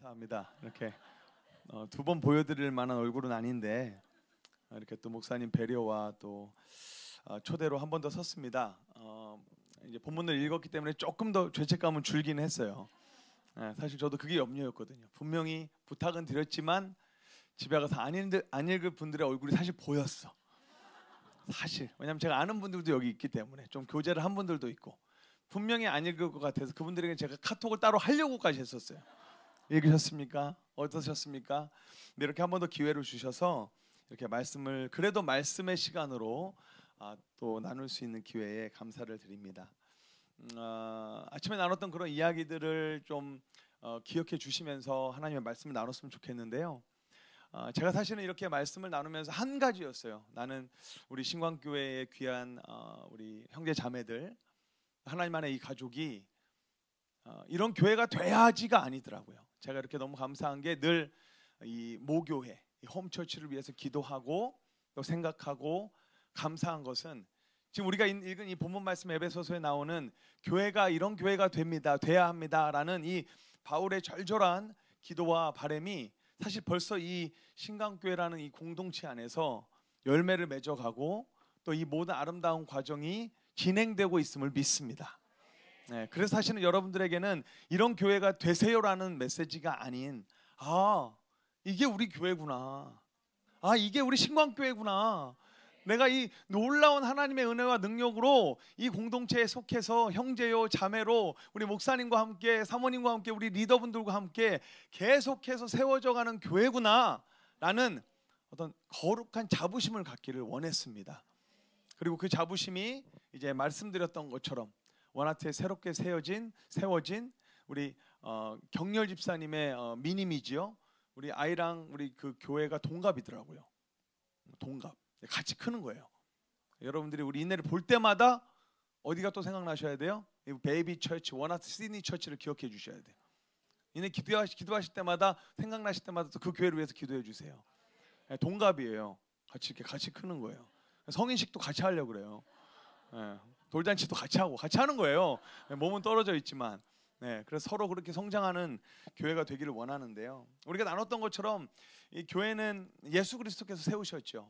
감사합니다. 이렇게 두 번 보여드릴 만한 얼굴은 아닌데 이렇게 또 목사님 배려와 또 초대로 한 번 더 섰습니다. 이제 본문을 읽었기 때문에 조금 더 죄책감은 줄긴 했어요. 사실 저도 그게 염려였거든요. 분명히 부탁은 드렸지만 집에 가서 안 읽을 분들의 얼굴이 사실 보였어. 사실 왜냐하면 제가 아는 분들도 여기 있기 때문에 좀 교제를 한 분들도 있고 분명히 안 읽을 것 같아서 그분들에게 제가 카톡을 따로 하려고까지 했었어요. 읽으셨습니까? 어떠셨습니까? 근데 이렇게 한 번 더 기회를 주셔서 이렇게 말씀을 그래도 말씀의 시간으로 또 나눌 수 있는 기회에 감사를 드립니다. 아침에 나눴던 그런 이야기들을 좀 기억해 주시면서 하나님의 말씀을 나눴으면 좋겠는데요. 제가 사실은 이렇게 말씀을 나누면서 한 가지였어요. 나는 우리 신광교회의 귀한 우리 형제 자매들 하나님 안에 이 가족이 이런 교회가 돼야지가 아니더라고요. 제가 이렇게 너무 감사한 게 늘 이 모교회, 이 홈처치를 위해서 기도하고 또 생각하고 감사한 것은 지금 우리가 읽은 이 본문 말씀 에베소서에 나오는 교회가 이런 교회가 됩니다, 돼야 합니다라는 이 바울의 절절한 기도와 바람이 사실 벌써 이 신강교회라는 이 공동체 안에서 열매를 맺어가고 또 이 모든 아름다운 과정이 진행되고 있음을 믿습니다. 그래서 사실은 여러분들에게는 이런 교회가 되세요라는 메시지가 아닌 이게 우리 교회구나, 이게 우리 신광교회구나, 내가 이 놀라운 하나님의 은혜와 능력으로 이 공동체에 속해서 형제요 자매로 우리 목사님과 함께 사모님과 함께 우리 리더분들과 함께 계속해서 세워져가는 교회구나 라는 어떤 거룩한 자부심을 갖기를 원했습니다. 그리고 그 자부심이 이제 말씀드렸던 것처럼 원하트에 새롭게 세워진 우리 경렬 집사님의 미님이지요. 우리 아이랑 우리 그 교회가 동갑이더라고요. 동갑. 같이 크는 거예요. 여러분들이 우리 인내를 볼 때마다 어디가 또 생각나셔야 돼요? 이 베이비 처치, 원하트 시드니 처치를 기억해 주셔야 돼요. 인내 기도하실 때마다 생각나실 때마다 또 그 교회를 위해서 기도해 주세요. 동갑이에요. 같이 크는 거예요. 성인식도 같이 하려고 그래요. 돌잔치도 같이 하는 거예요. 몸은 떨어져 있지만. 그래서 서로 그렇게 성장하는 교회가 되기를 원하는데요. 우리가 나눴던 것처럼 이 교회는 예수 그리스도께서 세우셨죠.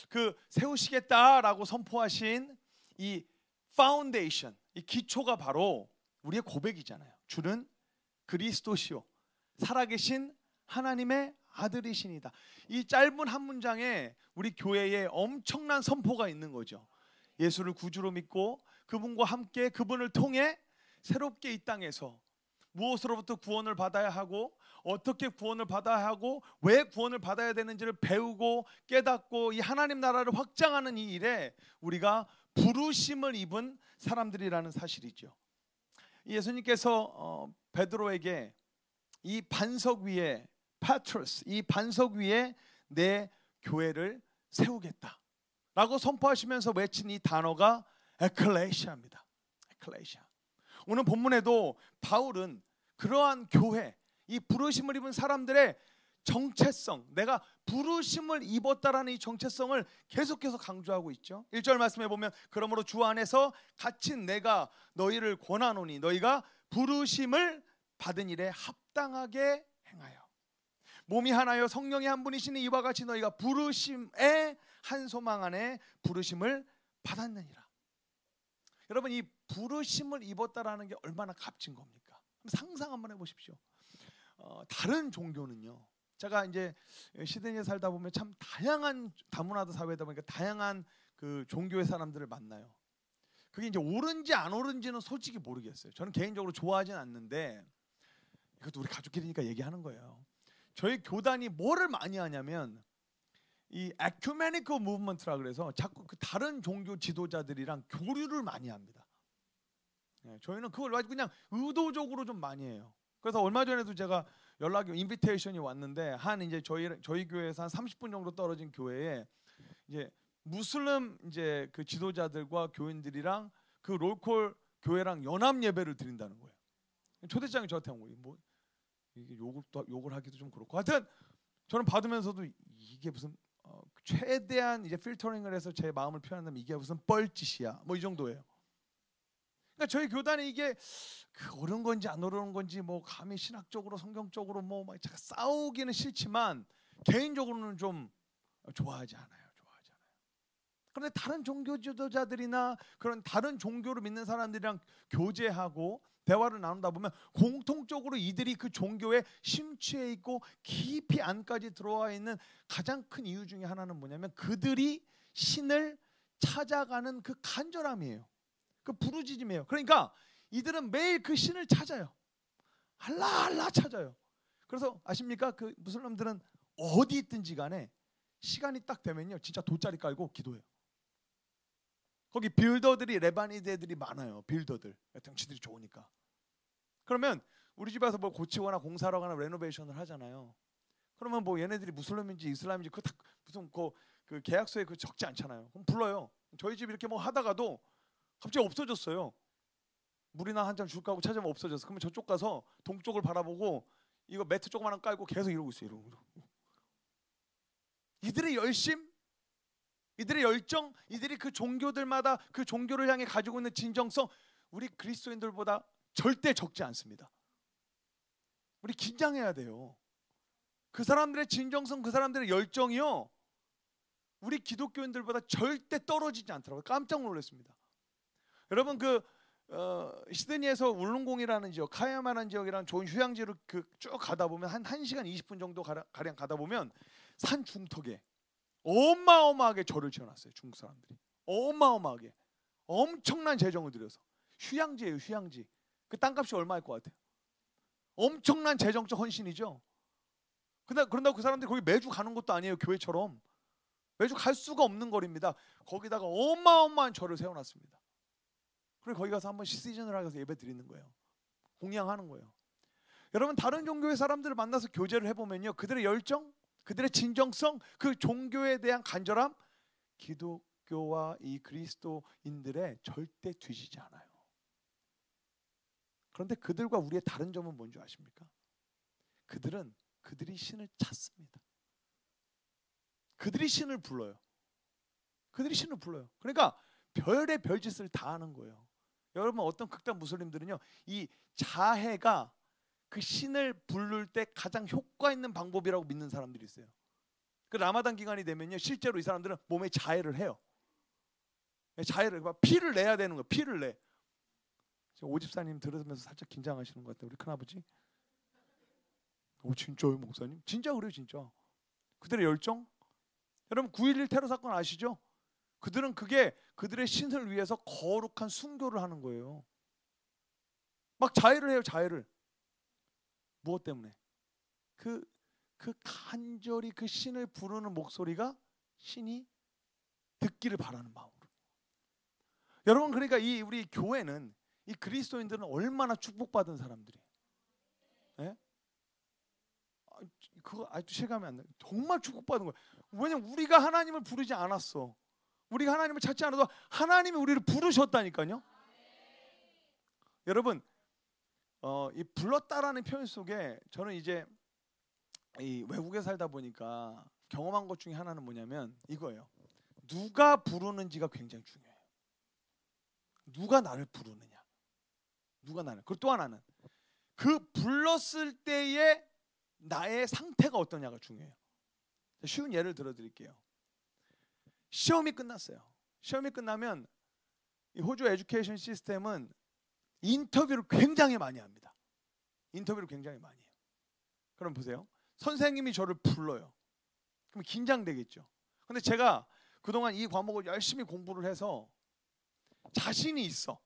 그 세우시겠다라고 선포하신 이 파운데이션, 이 기초가 바로 우리의 고백이잖아요. 주는 그리스도시요 살아계신 하나님의 아들이시니다. 이 짧은 한 문장에 우리 교회에 엄청난 선포가 있는 거죠. 예수를 구주로 믿고 그분과 함께 그분을 통해 새롭게 이 땅에서 무엇으로부터 구원을 받아야 하고 어떻게 구원을 받아야 하고 왜 구원을 받아야 되는지를 배우고 깨닫고 이 하나님 나라를 확장하는 이 일에 우리가 부르심을 입은 사람들이라는 사실이죠. 예수님께서 베드로에게 이 반석 위에 파트로스, 이 반석 위에 내 교회를 세우겠다 라고 선포하시면서 외친 이 단어가 에클레시아입니다. 에클레시아. 오늘 본문에도 바울은 그러한 교회, 이 부르심을 입은 사람들의 정체성, 내가 부르심을 입었다라는 이 정체성을 계속해서 강조하고 있죠. 1절 말씀해 보면 그러므로 주 안에서 갇힌 내가 너희를 권하노니 너희가 부르심을 받은 일에 합당하게 행하여 몸이 하나요 성령이 한 분이시니 이와 같이 너희가 부르심의 한 소망 안에 부르심을 받았느니라. 여러분, 이 부르심을 입었다라는 게 얼마나 값진 겁니까? 상상 한번 해보십시오. 다른 종교는요, 제가 이제 시드니에 살다 보면 참 다양한 다문화도 사회다 보니까 다양한 그 종교의 사람들을 만나요. 그게 이제 옳은지 안 옳은지는 솔직히 모르겠어요. 저는 개인적으로 좋아하진 않는데 이것도 우리 가족끼리니까 얘기하는 거예요. 저희 교단이 뭐를 많이 하냐면 이 에큐메니컬 무브먼트라 그래서 자꾸 그 다른 종교 지도자들이랑 교류를 많이 합니다. 저희는 그걸 아주 그냥 의도적으로 좀 많이 해요. 그래서 얼마 전에도 제가 연락이 인비테이션이 왔는데 한 이제 저희 교회에서 한 30분 정도 떨어진 교회에 이제 무슬림 이제 그 지도자들과 교인들이랑 그 롤콜 교회랑 연합 예배를 드린다는 거예요. 초대장이 저한테 온 거예요. 뭐 이게 욕을 하기도 좀 그렇고 하여튼 저는 받으면서도 이게 무슨 최대한 이제 필터링을 해서 제 마음을 표현한다면 이게 무슨 뻘짓이야 뭐 이 정도예요. 그러니까 저희 교단에 이게 옳은 건지 안 옳은 건지 뭐 감히 신학적으로 성경적으로 뭐 막 싸우기는 싫지만 개인적으로는 좀 좋아하지 않아요. 그런데 다른 종교 지도자들이나 그런 다른 종교를 믿는 사람들이랑 교제하고 대화를 나누다 보면 공통적으로 이들이 그 종교에 심취해 있고 깊이 안까지 들어와 있는 가장 큰 이유 중에 하나는 뭐냐면 그들이 신을 찾아가는 그 간절함이에요. 그 부르짖음이에요. 그러니까 이들은 매일 그 신을 찾아요. 알라 찾아요. 그래서 아십니까? 그 무슬림들은 어디 있든지 간에 시간이 딱 되면요 진짜 돗자리 깔고 기도해요. 거기 빌더들이 레바니드 애들이 많아요. 빌더들 덩치들이 좋으니까. 그러면 우리 집에서 뭐 고치거나 공사를 하거나 레노베이션을 하잖아요. 그러면 뭐 얘네들이 무슬림인지 이슬람인지 그 무슨 그 계약서에 그 적지 않잖아요. 그럼 불러요. 저희 집 이렇게 뭐 하다가도 갑자기 없어졌어요. 물이나 한 잔 줄까 하고 찾으면 없어졌어. 그러면 저쪽 가서 동쪽을 바라보고 이거 매트 조그마한 깔고 계속 이러고 있어요. 이러고. 이들의 열심, 이들의 열정, 이들이 그 종교들마다 그 종교를 향해 가지고 있는 진정성, 우리 그리스도인들보다 절대 적지 않습니다. 우리 긴장해야 돼요. 그 사람들의 진정성, 그 사람들의 열정이요 우리 기독교인들보다 절대 떨어지지 않더라고요. 깜짝 놀랐습니다. 여러분 시드니에서 울릉공이라는 지역, 카야마라는 지역이랑 좋은 휴양지로 쭉 가다 보면 한 1시간 20분 정도 가량 가다 보면 산 중턱에 어마어마하게 절을 지어놨어요. 중국 사람들이 어마어마하게 엄청난 재정을 들여서 휴양지예요. 휴양지. 그 땅값이 얼마일 것 같아요? 엄청난 재정적 헌신이죠. 그런다고 그 사람들이 거기 매주 가는 것도 아니에요. 교회처럼 매주 갈 수가 없는 거리입니다. 거기다가 어마어마한 절을 세워놨습니다. 그리고 거기 가서 한번 시즌을 하면서 예배 드리는 거예요. 공양하는 거예요. 여러분 다른 종교의 사람들을 만나서 교제를 해보면요 그들의 열정, 그들의 진정성, 그 종교에 대한 간절함, 기독교와 이 그리스도인들의 절대 뒤지지 않아요. 그런데 그들과 우리의 다른 점은 뭔지 아십니까? 그들이 신을 찾습니다. 그들이 신을 불러요. 그들이 신을 불러요. 그러니까 별의 별짓을 다 하는 거예요. 여러분 어떤 극단 무슬림들은요 이 자해가 그 신을 부를 때 가장 효과 있는 방법이라고 믿는 사람들이 있어요. 그 라마단 기간이 되면요 실제로 이 사람들은 몸에 자해를 해요. 자해를 피를 내야 되는 거예요. 피를 내. 오집사님 들으면서 살짝 긴장하시는 것 같아요. 우리 큰아버지. 진짜요 목사님? 진짜 그래요 진짜. 그들의 열정. 여러분 9.11 테러 사건 아시죠? 그들은 그게 그들의 신을 위해서 거룩한 순교를 하는 거예요. 막 자해를 해요. 자해를. 무엇 때문에? 그 간절히 그 신을 부르는 목소리가 신이 듣기를 바라는 마음으로. 여러분 그러니까 우리 교회는 이 그리스도인들은 얼마나 축복받은 사람들이에요. 네? 그거 아직도 실감이 안 나요. 정말 축복받은 거예요. 왜냐면 우리가 하나님을 부르지 않았어. 우리가 하나님을 찾지 않아도 하나님이 우리를 부르셨다니까요. 여러분 이 불렀다라는 표현 속에 저는 이제 이 외국에 살다 보니까 경험한 것 중에 하나는 뭐냐면 이거예요. 누가 부르는지가 굉장히 중요해요. 누가 나를 부르느냐. 누가 나를. 그리고 또 하나는 그 불렀을 때의 나의 상태가 어떠냐가 중요해요. 쉬운 예를 들어드릴게요. 시험이 끝났어요. 시험이 끝나면 이 호주 에듀케이션 시스템은 인터뷰를 굉장히 많이 합니다. 인터뷰를 굉장히 많이 해요. 그럼 보세요. 선생님이 저를 불러요. 그럼 긴장되겠죠. 근데 제가 그동안 이 과목을 열심히 공부를 해서 자신이 있어.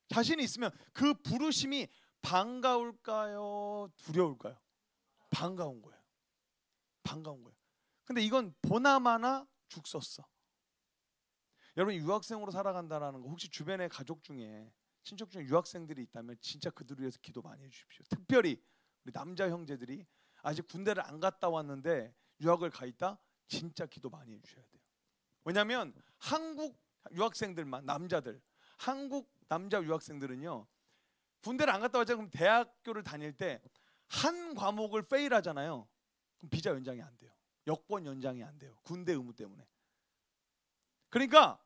자신이 있으면 그 부르심이 반가울까요? 두려울까요? 반가운 거예요. 반가운 거예요. 근데 이건 보나마나 죽 썼어. 여러분 유학생으로 살아간다라는 거 혹시 주변에 가족 중에 친척 중에 유학생들이 있다면 진짜 그들을 위해서 기도 많이 해주십시오. 특별히 우리 남자 형제들이 아직 군대를 안 갔다 왔는데 유학을 가 있다? 진짜 기도 많이 해주셔야 돼요. 왜냐하면 한국 유학생들만 남자들 한국 남자 유학생들은요 군대를 안 갔다 왔잖아요. 그럼 대학교를 다닐 때 한 과목을 페일하잖아요. 그럼 비자 연장이 안 돼요. 여권 연장이 안 돼요. 군대 의무 때문에. 그러니까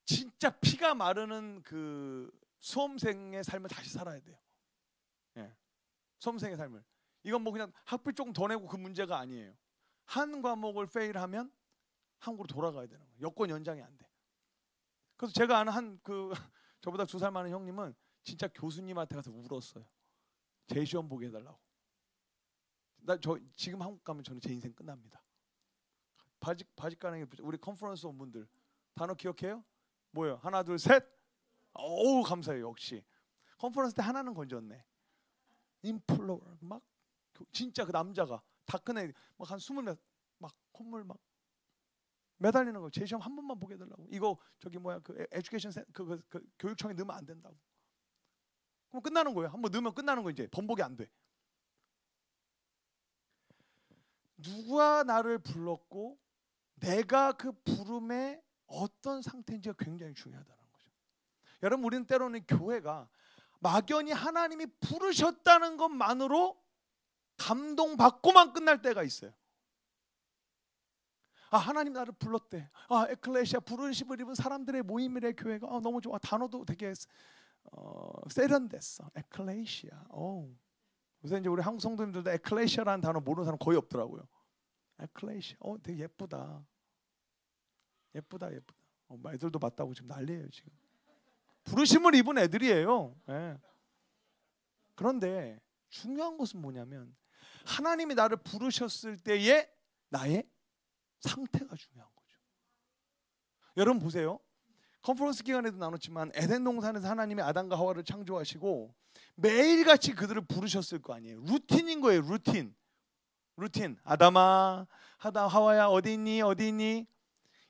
진짜 피가 마르는 그 수험생의 삶을 다시 살아야 돼요. 예. 수험생의 삶을. 이건 뭐 그냥 학비 조금 더 내고 그 문제가 아니에요. 한 과목을 페일하면 한국으로 돌아가야 되는 거예요. 여권 연장이 안 돼. 그래서 제가 아는 한 그 저보다 2살 많은 형님은 진짜 교수님한테 가서 울었어요. 제 시험 보게 해달라고. 저 지금 한국 가면 저는 제 인생 끝납니다. 바짓가랑이 우리 컨퍼런스 온 분들 단어 기억해요? 뭐예요? 하나 둘 셋. 어우 감사해요. 역시 컨퍼런스 때 하나는 건졌네. 임플로어 막 진짜 그 남자가 다 큰 애 막 한 20몇 막 콧물 막 매달리는 거. 제 시험 한 번만 보게 해달라고. 이거 저기 뭐야 그 에듀케이션 그 교육청에 넣으면 안 된다고. 그럼 끝나는 거예요. 한번 넣으면 끝나는 거. 이제 번복이 안 돼. 누가 나를 불렀고 내가 그 부름의 어떤 상태인지가 굉장히 중요하다는 거죠. 여러분 우리는 때로는 교회가 막연히 하나님이 부르셨다는 것만으로 감동받고만 끝날 때가 있어요. 아 하나님 나를 불렀대. 아 에클레시아 부르심을 입은 사람들의 모임이래 교회가. 아 너무 좋아. 단어도 되게 세련됐어. 에클레시아. 요새 이제 우리 한국 성도님들도 에클레시아라는 단어 모르는 사람 거의 없더라고요. 에클레시아. 되게 예쁘다. 예쁘다. 애들도 봤다고 지금 난리예요 지금. 부르심을 입은 애들이에요. 예. 그런데 중요한 것은 뭐냐면 하나님이 나를 부르셨을 때의 나의 상태가 중요한 거죠. 여러분 보세요. 컨퍼런스 기간에도 나눴지만 에덴 동산에서 하나님이 아담과 하와를 창조하시고 매일같이 그들을 부르셨을 거 아니에요. 루틴인 거예요. 루틴. 아담아, 하와야 어디 있니?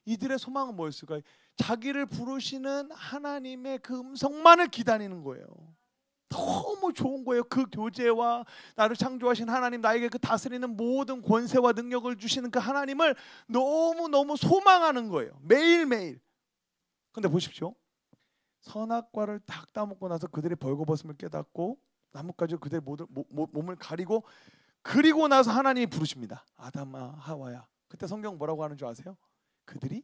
이들의 소망은 뭐였을까요? 자기를 부르시는 하나님의 그 음성만을 기다리는 거예요. 너무 좋은 거예요. 그 교제와 나를 창조하신 하나님, 나에게 그 다스리는 모든 권세와 능력을 주시는 그 하나님을 너무너무 소망하는 거예요. 매일매일. 근데 보십시오. 선악과를 딱 따먹고 나서 그들의 벌거벗음을 깨닫고 나뭇가지로 그들의 몸을 가리고 그리고 나서 하나님이 부르십니다. 아담아 하와야. 그때 성경 뭐라고 하는 줄 아세요? 그들이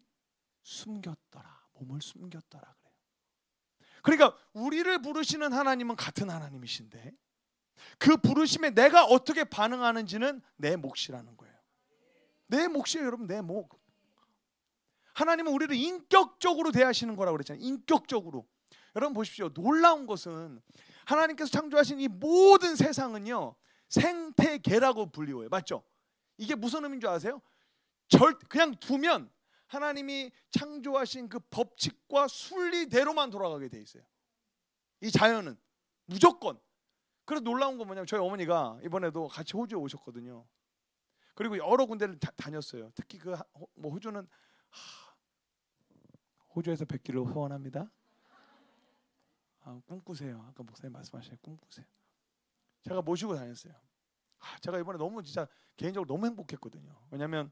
숨겼더라. 몸을 숨겼더라 그래요. 그러니까 우리를 부르시는 하나님은 같은 하나님이신데 그 부르심에 내가 어떻게 반응하는지는 내 몫이라는 거예요. 내 몫이에요 여러분. 내 몫. 하나님은 우리를 인격적으로 대하시는 거라고 그랬잖아요. 인격적으로. 여러분 보십시오. 놀라운 것은 하나님께서 창조하신 이 모든 세상은요 생태계라고 불리워요. 맞죠? 이게 무슨 의미인 줄 아세요? 그냥 두면 하나님이 창조하신 그 법칙과 순리대로만 돌아가게 돼 있어요. 이 자연은 무조건. 그래서 놀라운 건 뭐냐면 저희 어머니가 이번에도 같이 호주에 오셨거든요. 그리고 여러 군데를 다녔어요. 특히 그 뭐 호주는 호주에서 뵙기를 소원합니다. 꿈꾸세요. 아까 목사님 말씀하신 꿈꾸세요. 제가 모시고 다녔어요. 제가 이번에 너무 진짜 개인적으로 너무 행복했거든요. 왜냐하면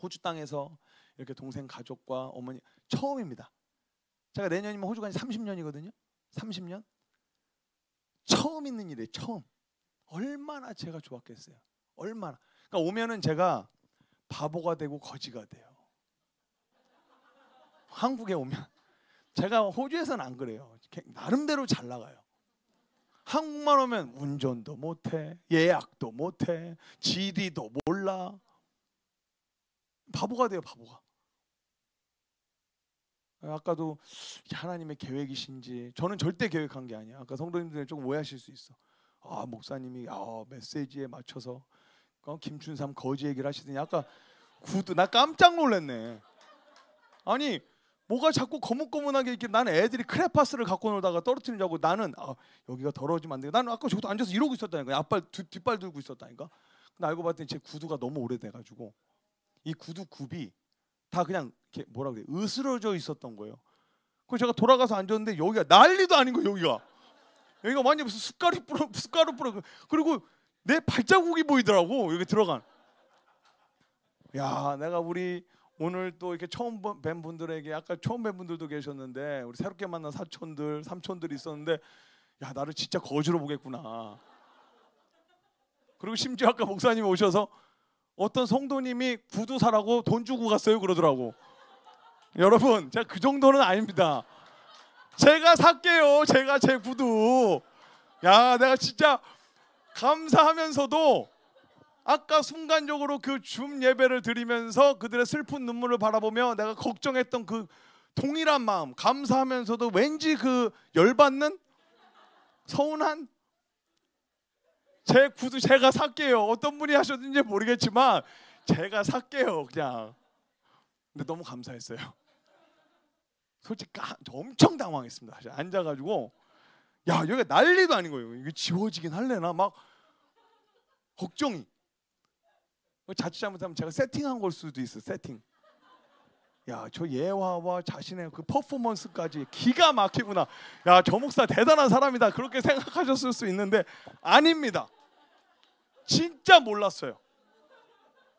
호주 땅에서 이렇게 동생 가족과 어머니 처음입니다. 제가 내년이면 호주 간지 30년이거든요. 30년 처음 있는 일이에요. 처음. 얼마나 제가 좋았겠어요. 얼마나. 그러니까 오면은 제가 바보가 되고 거지가 돼요. 한국에 오면 제가 호주에서는 안 그래요. 나름대로 잘 나가요. 한국만 오면 운전도 못해, 예약도 못해, 지리도 몰라. 바보가 돼요. 바보가. 아까도 하나님의 계획이신지 저는 절대 계획한 게 아니야. 아까 성도님들 조금 오해하실 수 있어. 목사님이 메시지에 맞춰서 김춘삼 거지 얘기를 하시더니 아까 구두 나 깜짝 놀랐네. 아니 뭐가 자꾸 거뭇거뭇하게 이렇게 나는 애들이 크레파스를 갖고 놀다가 떨어뜨리는 줄 알고 나는 여기가 더러워지면 안 돼. 나는 아까 저기도 앉아서 이러고 있었다니까. 앞발 뒷발 들고 있었다니까. 근데 알고 봤더니 제 구두가 너무 오래돼가지고 이 구두 굽이 다 그냥 이렇게 뭐라 그래 으스러져 있었던 거예요. 그래서 제가 돌아가서 앉았는데 여기가 난리도 아닌 거예요. 여기가 완전 무슨 숟가루 뿌려 그리고 내 발자국이 보이더라고 여기 들어간. 야 내가 우리 오늘 또 이렇게 처음 뵌 분들에게 아까 처음 뵌 분들도 계셨는데 우리 새롭게 만난 삼촌들이 있었는데 야 나를 진짜 거지로 보겠구나. 그리고 심지어 아까 목사님이 오셔서 어떤 성도님이 구두 사라고 돈 주고 갔어요 그러더라고. 여러분, 제가 그 정도는 아닙니다. 제가 살게요. 제가 제 구두. 야, 내가 진짜 감사하면서도 아까 순간적으로 그 줌 예배를 드리면서 그들의 슬픈 눈물을 바라보며 내가 걱정했던 그 동일한 마음, 감사하면서도 왠지 그 열받는, 서운한, 제 구두 제가 살게요. 어떤 분이 하셨는지 모르겠지만 제가 살게요. 그냥. 근데 너무 감사했어요. 솔직히 엄청 당황했습니다. 앉아가지고 야, 여기가 난리도 아닌 거예요. 이게 지워지긴 할래나 막 걱정이. 자칫 잘못하면 제가 세팅한 걸 수도 있어. 세팅. 야, 저 예화와 자신의 그 퍼포먼스까지 기가 막히구나. 야, 저 목사 대단한 사람이다. 그렇게 생각하셨을 수 있는데 아닙니다. 진짜 몰랐어요.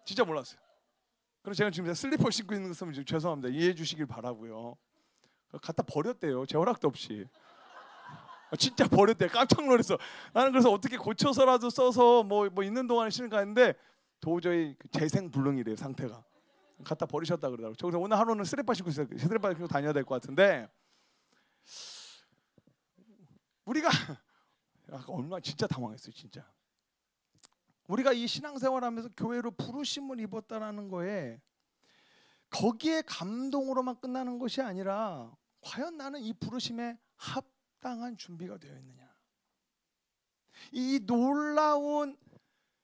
진짜 몰랐어요. 그래서 제가 지금 슬리퍼 신고 있는 거 있으면 죄송합니다. 이해해 주시길 바라고요. 갖다 버렸대요. 제 허락도 없이. 진짜 버렸대. 깜짝 놀랐어. 나는 그래서 어떻게 고쳐서라도 써서 뭐 있는 동안에 신을까 했는데 도저히 재생불능이래요. 상태가. 갖다 버리셨다 그러더라고요. 그래서 오늘 하루는 슬리퍼 신고 있어요. 슬리퍼 신고 다녀야 될 것 같은데 우리가 얼마나 진짜 당황했어요. 진짜. 우리가 이 신앙생활하면서 교회로 부르심을 입었다라는 거에 거기에 감동으로만 끝나는 것이 아니라 과연 나는 이 부르심에 합당한 준비가 되어 있느냐. 이 놀라운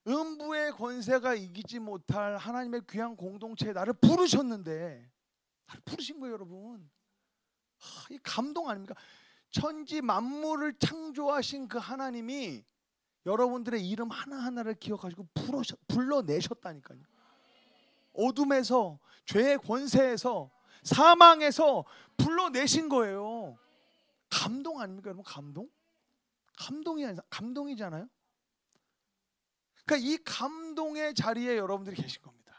음부의 권세가 이기지 못할 하나님의 귀한 공동체에 나를 부르셨는데, 나를 부르신 거예요, 여러분. 이 감동 아닙니까? 천지 만물을 창조하신 그 하나님이 여러분들의 이름 하나하나를 기억하시고 불러내셨다니까요. 어둠에서, 죄의 권세에서, 사망에서 불러내신 거예요. 감동 아닙니까, 여러분? 감동이잖아요. 그러니까 이 감동의 자리에 여러분들이 계신 겁니다.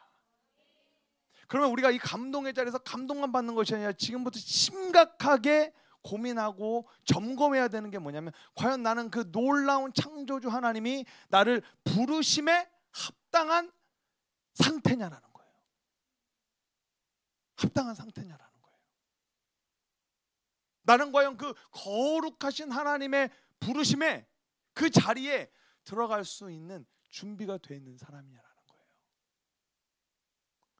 그러면 우리가 이 감동의 자리에서 감동만 받는 것이 아니라 지금부터 심각하게 고민하고 점검해야 되는 게 뭐냐면, 과연 나는 그 놀라운 창조주 하나님이 나를 부르심에 합당한 상태냐라는 거예요. 합당한 상태냐라는 거예요. 나는 과연 그 거룩하신 하나님의 부르심에, 그 자리에 들어갈 수 있는 준비가 되어 있는 사람이냐라는 거예요.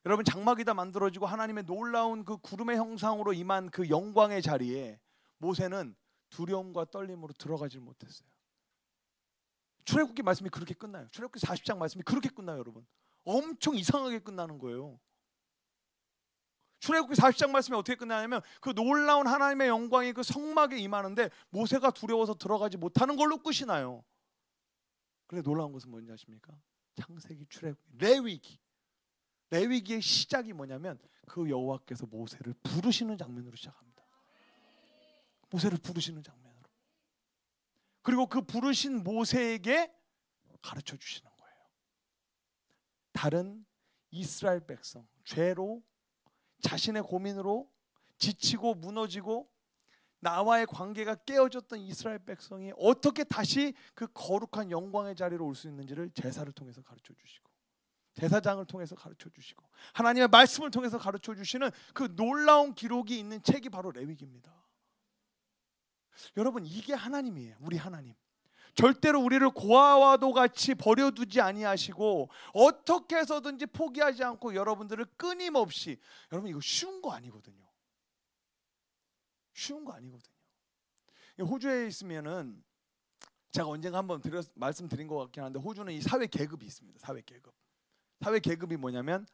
여러분, 장막이 다 만들어지고 하나님의 놀라운 그 구름의 형상으로 임한 그 영광의 자리에 모세는 두려움과 떨림으로 들어가질 못했어요. 출애굽기 말씀이 그렇게 끝나요. 출애굽기 40장 말씀이 그렇게 끝나요, 여러분. 엄청 이상하게 끝나는 거예요. 출애굽기 40장 말씀이 어떻게 끝나냐면 그 놀라운 하나님의 영광이 그 성막에 임하는데 모세가 두려워서 들어가지 못하는 걸로 끝이 나요. 그런데 놀라운 것은 뭔지 아십니까? 창세기, 출애굽기, 레위기의 시작이 뭐냐면 그 여호와께서 모세를 부르시는 장면으로 시작합니다. 모세를 부르시는 장면으로. 그리고 그 부르신 모세에게 가르쳐 주시는 거예요. 다른 이스라엘 백성, 죄로, 자신의 고민으로 지치고 무너지고 나와의 관계가 깨어졌던 이스라엘 백성이 어떻게 다시 그 거룩한 영광의 자리로 올 수 있는지를 제사를 통해서 가르쳐 주시고, 제사장을 통해서 가르쳐 주시고, 하나님의 말씀을 통해서 가르쳐 주시는 그 놀라운 기록이 있는 책이 바로 레위기입니다. 여러분, 이게 하나님이에요. 우리 하나님. 절대로 우리를 고아와도 같이 버려두지 아니하시고 어떻게 해서든지 포기하지 않고 여러분들을 끊임없이, 여러분 이거 쉬운 거 아니거든요. 쉬운 거 아니거든요. 호주에 있으면은 제가 언젠가 한번 말씀드린 것 같긴 한데, 호주는 이 사회 계급이 있습니다. 사회 계급. 사회 계급이 뭐냐면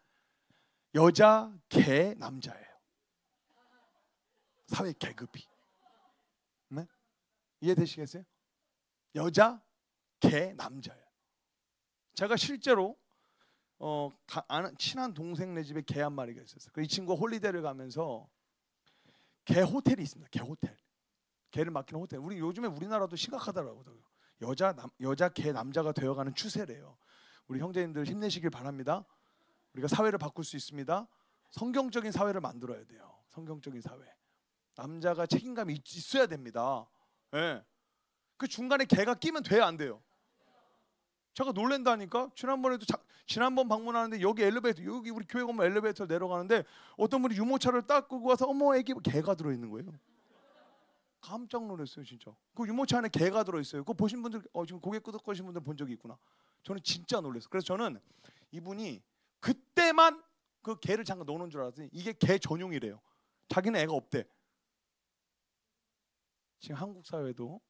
여자, 개, 남자예요. 사회 계급이. 네? 이해되시겠어요? 여자, 개, 남자예요. 제가 실제로 아는 친한 동생네 집에 개 한 마리가 있었어요. 이 친구가 홀리데이를 가면서 개 호텔이 있습니다. 개 호텔. 개를 맡기는 호텔. 요즘에 우리나라도 심각하더라고요. 여자 개 남자가 되어가는 추세래요. 우리 형제님들 힘내시길 바랍니다. 우리가 사회를 바꿀 수 있습니다. 성경적인 사회를 만들어야 돼요. 성경적인 사회. 남자가 책임감이 있어야 됩니다. 네. 그 중간에 개가 끼면 돼요, 안 돼요? 제가 놀란다니까. 지난번 방문하는데 여기 엘리베이터, 여기 우리 교회 건물 엘리베이터 내려가는데 어떤 분이 유모차를 딱 끄고 와서 어머 애기 개가 들어있는 거예요. 깜짝 놀랐어요 진짜. 그 유모차 안에 개가 들어있어요. 그거 보신 분들 지금 고개 끄덕거리신 분들 본 적이 있구나. 저는 진짜 놀랐어요. 그래서 저는 이분이 그때만 그 개를 잠깐 넣어놓은 줄 알았더니 이게 개 전용이래요. 자기는 애가 없대. 지금 한국 사회도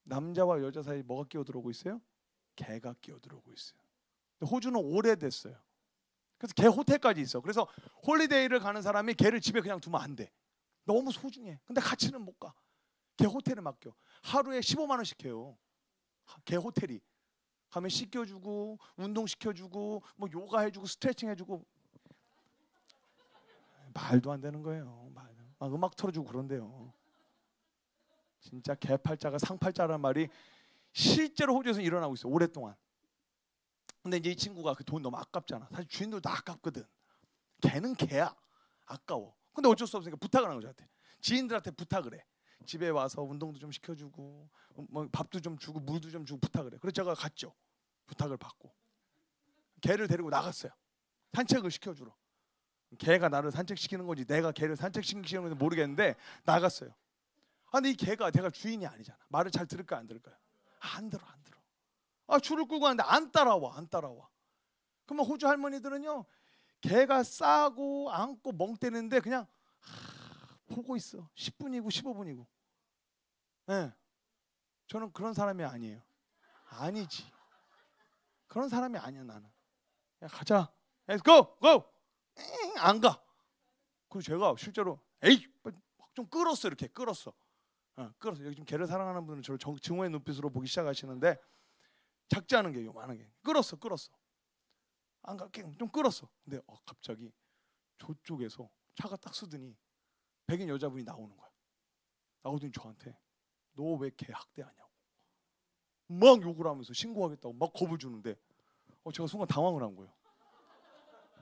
남자와 여자 사이에 뭐가 끼어들어오고 있어요? 개가 끼어들어오고 있어요. 호주는 오래됐어요. 그래서 개 호텔까지 있어. 그래서 홀리데이를 가는 사람이 개를 집에 그냥 두면 안 돼. 너무 소중해. 근데 같이는 못 가. 개 호텔에 맡겨. 하루에 15만 원씩 해요. 개 호텔이. 가면 씻겨주고 운동시켜주고 뭐 요가 해주고 스트레칭 해주고. 말도 안 되는 거예요. 막 음악 틀어주고 그런데요. 진짜 개팔자가 상팔자라는 말이 실제로 호주에서 일어나고 있어요. 오랫동안. 근데 이제 이 친구가 그 돈 너무 아깝잖아. 사실 주인들도 아깝거든. 개는 개야. 아까워. 근데 어쩔 수 없으니까 부탁을 하는 거죠. 지인들한테 부탁을 해. 집에 와서 운동도 좀 시켜주고 뭐 밥도 좀 주고 물도 좀 주고 부탁을 해. 그래서 제가 갔죠. 부탁을 받고 개를 데리고 나갔어요. 산책을 시켜주러. 개가 나를 산책시키는 건지 내가 개를 산책시키는 건지 모르겠는데 나갔어요. 근데 이 개가 내가 주인이 아니잖아. 말을 잘 들을까요 안 들을까요? 안 들어. 줄을 끌고 가는데 안 따라와. 그러면 호주 할머니들은요 개가 싸고 안고 멍 때리는데 그냥 보고 있어. 10분이고 15분이고. 네. 저는 그런 사람이 아니에요. 아니지. 그런 사람이 아니야 나는. 야 가자. Let's go. 안 가. 그리고 제가 실제로 좀 끌었어. 이렇게 끌었어. 여기 좀 개를 사랑하는 분은 저를 증오의 눈빛으로 보기 시작하시는데 작지 않은 게 요만하게 끌었어. 안 갈게. 좀 끌었어. 근데 갑자기 저쪽에서 차가 딱 쓰더니 백인 여자분이 나오는 거야. 나오더니 저한테 너 왜 개 학대하냐고 막 욕을 하면서 신고하겠다고 막 겁을 주는데 제가 순간 당황을 한 거예요.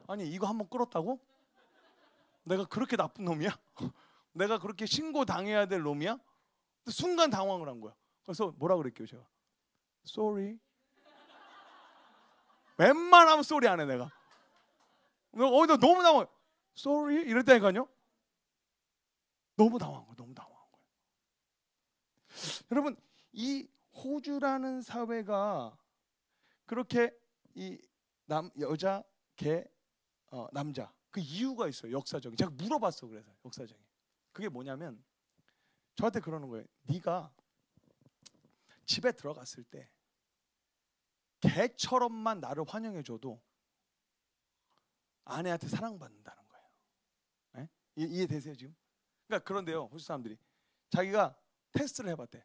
아니 이거 한번 끌었다고? 내가 그렇게 나쁜 놈이야? 내가 그렇게 신고당해야 될 놈이야? 순간 당황을 한 거야. 그래서 뭐라 그랬게요 제가? Sorry. 웬만하면 sorry 안 해 내가. 나 너무 당황해. Sorry 이랬다니까요. 너무 당황한 거예요. 여러분 이 호주라는 사회가 그렇게 이 여자, 개, 남자 그 이유가 있어요. 역사적인. 제가 물어봤어. 그래서 역사적인. 그게 뭐냐면 저한테 그러는 거예요. 네가 집에 들어갔을 때 개처럼만 나를 환영해줘도 아내한테 사랑받는다는 거예요. 네? 이해되세요 지금? 그러니까 그런데요 호주 사람들이 자기가 테스트를 해봤대.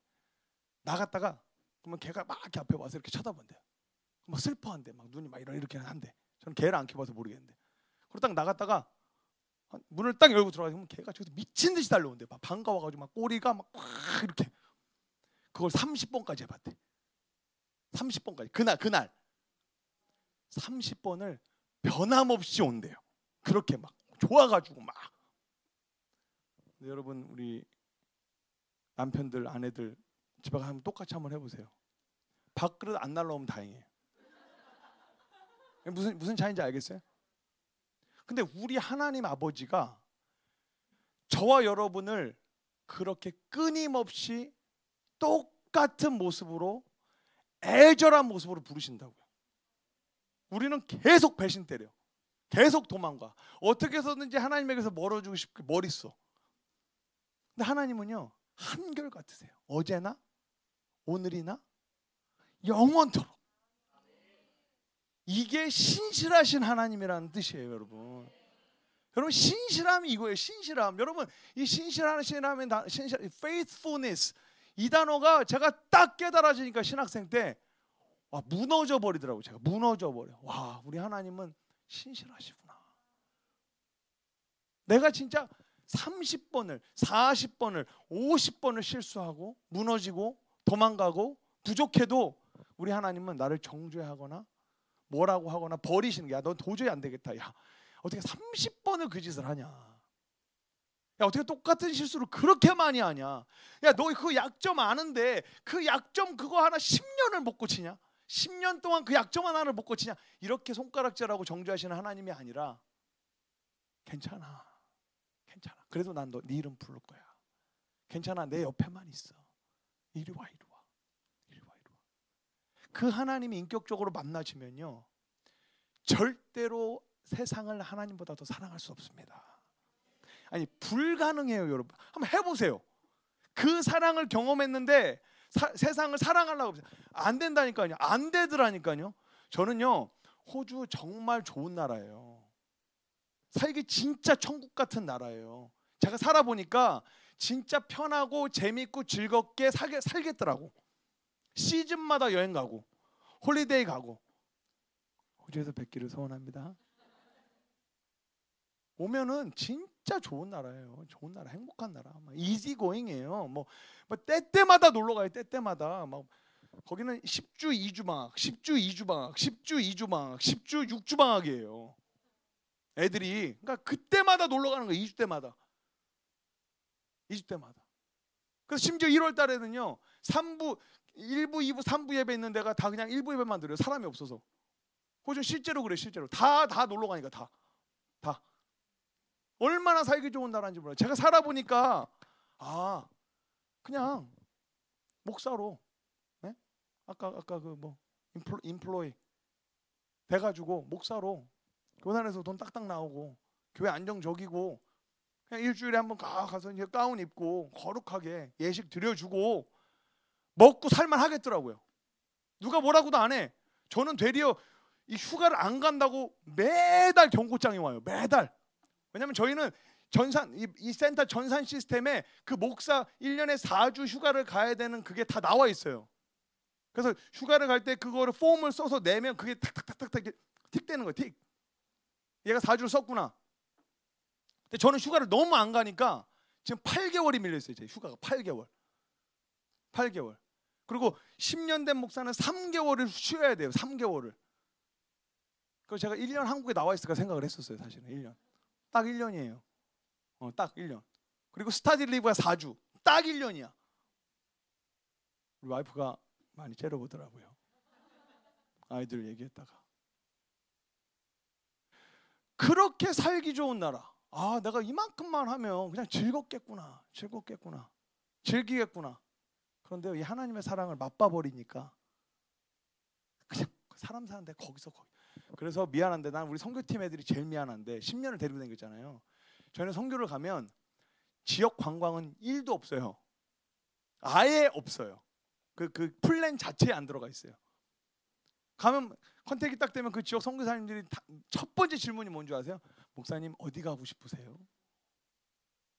나갔다가 그러면 개가 막 이렇게 앞에 와서 이렇게 쳐다본대요. 막 슬퍼한대. 막 눈이 막 이렇게 한대. 저는 개를 안 키워봐서 모르겠는데. 그리고 딱 나갔다가 문을 딱 열고 들어가면 개가 저기서 미친 듯이 달려온대. 막 반가워가지고 막 꼬리가 막 이렇게. 그걸 30번까지 해봤대. 30번까지. 그날 30번을 변함없이 온대요. 그렇게 막 좋아가지고 막. 근데 여러분 우리 남편들 아내들 집에 가면 똑같이 한번 해보세요. 밥그릇 안 날라오면 다행이에요. 무슨 차이인지 알겠어요? 근데 우리 하나님 아버지가 저와 여러분을 그렇게 끊임없이 똑같은 모습으로 애절한 모습으로 부르신다고요. 우리는 계속 배신 때려. 계속 도망가. 어떻게 해서든지 하나님에게서 멀어지고 싶게 머릿속. 근데 하나님은요 한결 같으세요. 어제나 오늘이나 영원토록. 이게 신실하신 하나님이라는 뜻이에요, 여러분. 여러분 신실함이 이거예요. 신실함. 여러분 이 신실함은 faithfulness 이 단어가 제가 딱 깨달아지니까 신학생 때 무너져 버리더라고요. 제가 무너져 버려. 와, 우리 하나님은 신실하시구나. 내가 진짜 30번을 40번을 50번을 실수하고 무너지고 도망가고 부족해도 우리 하나님은 나를 정죄하거나 뭐라고 하거나 버리시는 게, 야, 넌 도저히 안 되겠다. 야, 어떻게 30번을 그 짓을 하냐. 야, 어떻게 똑같은 실수를 그렇게 많이 하냐. 야, 너 그 약점 아는데 그 약점 그거 하나 10년을 못 고치냐. 10년 동안 그 약점 하나를 못 고치냐, 이렇게 손가락질하고 정죄하시는 하나님이 아니라 괜찮아, 괜찮아, 그래도 난 네 이름 부를 거야. 괜찮아, 내 옆에만 있어. 이리 와, 이리 와, 이리 와, 이리 와. 그 하나님이 인격적으로 만나시면요, 절대로 세상을 하나님보다 더 사랑할 수 없습니다. 아니, 불가능해요. 여러분 한번 해보세요. 그 사랑을 경험했는데 세상을 사랑하려고 안 된다니까요. 안 되더라니까요. 저는요, 호주 정말 좋은 나라예요. 살기 진짜 천국 같은 나라예요. 제가 살아보니까 진짜 편하고 재밌고 즐겁게 살겠더라고. 시즌마다 여행 가고 홀리데이 가고. 호주에서 뵙기를 소원합니다. 오면은 진짜 좋은 나라예요. 좋은 나라, 행복한 나라. 이지고잉이에요. 뭐 때때마다 놀러 가요. 때때마다 막 거기는 10주 2주 방학, 10주 2주 방학, 10주 2주 방학, 10주 6주 방학이에요. 애들이. 그러니까 그때마다 놀러 가는 거예요. 2주 때마다. 2주 때마다. 그래서 심지어 1월 달에는요, 3부, 1부, 2부, 3부 예배 있는 데가 다 그냥 1부 예배만 드려요. 사람이 없어서. 호주 실제로 그래, 실제로. 다 놀러 가니까 다. 얼마나 살기 좋은 나라인지 몰라요. 제가 살아보니까 그냥 목사로, 네? 아까 그 뭐 인플로이 돼가지고 목사로 교단에서 돈 딱딱 나오고 교회 안정적이고 그냥 일주일에 한번 가서 이제 가운 입고 거룩하게 예식 드려주고 먹고 살만 하겠더라고요. 누가 뭐라고도 안 해. 저는 되려 이 휴가를 안 간다고 매달 경고장이 와요. 매달. 왜냐면 저희는 이 센터 전산 시스템에 그 목사 1년에 4주 휴가를 가야 되는 그게 다 나와 있어요. 그래서 휴가를 갈 때 그거를 폼을 써서 내면 그게 탁탁탁탁 틱 되는 거예요. 틱. 얘가 4주를 썼구나. 근데 저는 휴가를 너무 안 가니까 지금 8개월이 밀려 있어요. 제 휴가가 8개월. 그리고 10년 된 목사는 3개월을 쉬어야 돼요. 3개월을. 그래서 제가 1년 한국에 나와 있을까 생각을 했었어요. 사실은 1년. 딱 1년이에요. 딱 1년. 그리고 스타디 리브가 4주. 딱 1년이야. 우리 와이프가 많이 째려보더라고요. 아이들 얘기했다가. 그렇게 살기 좋은 나라. 내가 이만큼만 하면 그냥 즐기겠구나. 그런데 이 하나님의 사랑을 맛봐버리니까 그냥 사람 사는데 거기서 거기. 그래서 미안한데, 난 우리 선교팀 애들이 제일 미안한데 10년을 데리고 다녔잖아요. 저희는 선교를 가면 지역 관광은 1도 없어요. 아예 없어요. 그 플랜 자체에 안 들어가 있어요. 가면 컨택이 딱 되면 그 지역 선교사님들이 첫 번째 질문이 뭔지 아세요? 목사님 어디 가고 싶으세요?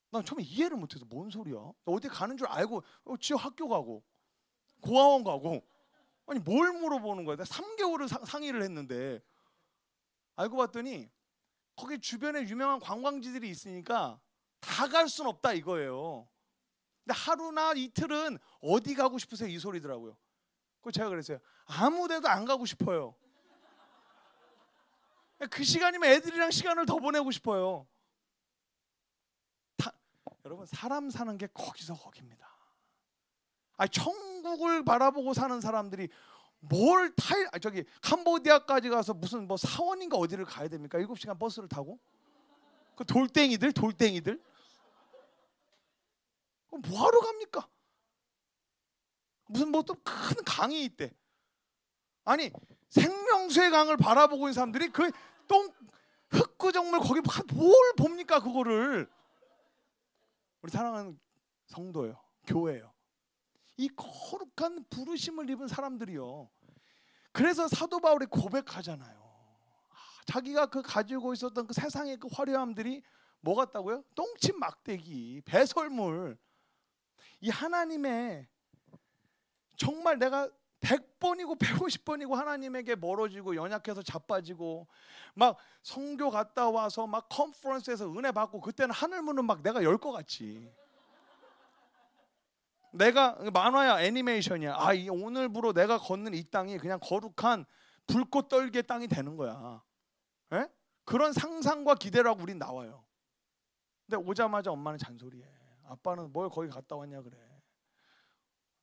난 처음에 이해를 못해서 뭔 소리야? 나 어디 가는 줄 알고 지역 학교 가고 고아원 가고, 아니 뭘 물어보는 거야? 나 3개월을 상의를 했는데 알고 봤더니 거기 주변에 유명한 관광지들이 있으니까 다 갈 순 없다 이거예요. 근데 하루나 이틀은 어디 가고 싶으세요? 이 소리더라고요. 그래서 제가 그랬어요. 아무 데도 안 가고 싶어요. 그 시간이면 애들이랑 시간을 더 보내고 싶어요. 여러분, 사람 사는 게 거기서 거기입니다. 천국을 바라보고 사는 사람들이 저기 캄보디아까지 가서 무슨 뭐 사원인가 어디를 가야 됩니까? 7시간 버스를 타고? 그 돌덩이들 뭐하러 갑니까? 무슨 뭐 또 큰 강이 있대. 아니, 생명수의 강을 바라보고 있는 사람들이 그 흙구정물 거기 뭘 봅니까 그거를. 우리 사랑하는 성도예요. 교회예요. 이 거룩한 부르심을 입은 사람들이요. 그래서 사도 바울이 고백하잖아요. 자기가 가지고 있었던 그 세상의 그 화려함들이 뭐 같다고요? 똥침 막대기, 배설물. 이 하나님의 정말 내가 100번이고 150번이고 하나님에게 멀어지고 연약해서 자빠지고 막 선교 갔다 와서 막 컨퍼런스에서 은혜 받고 그때는 하늘문은 막 내가 열 것 같지. 내가 만화야, 애니메이션이야. 오늘부로 내가 걷는 이 땅이 그냥 거룩한 불꽃 떨기의 땅이 되는 거야. 에? 그런 상상과 기대를 하고 우린 나와요. 근데 오자마자 엄마는 잔소리해. 아빠는 뭘 거기 갔다 왔냐 그래.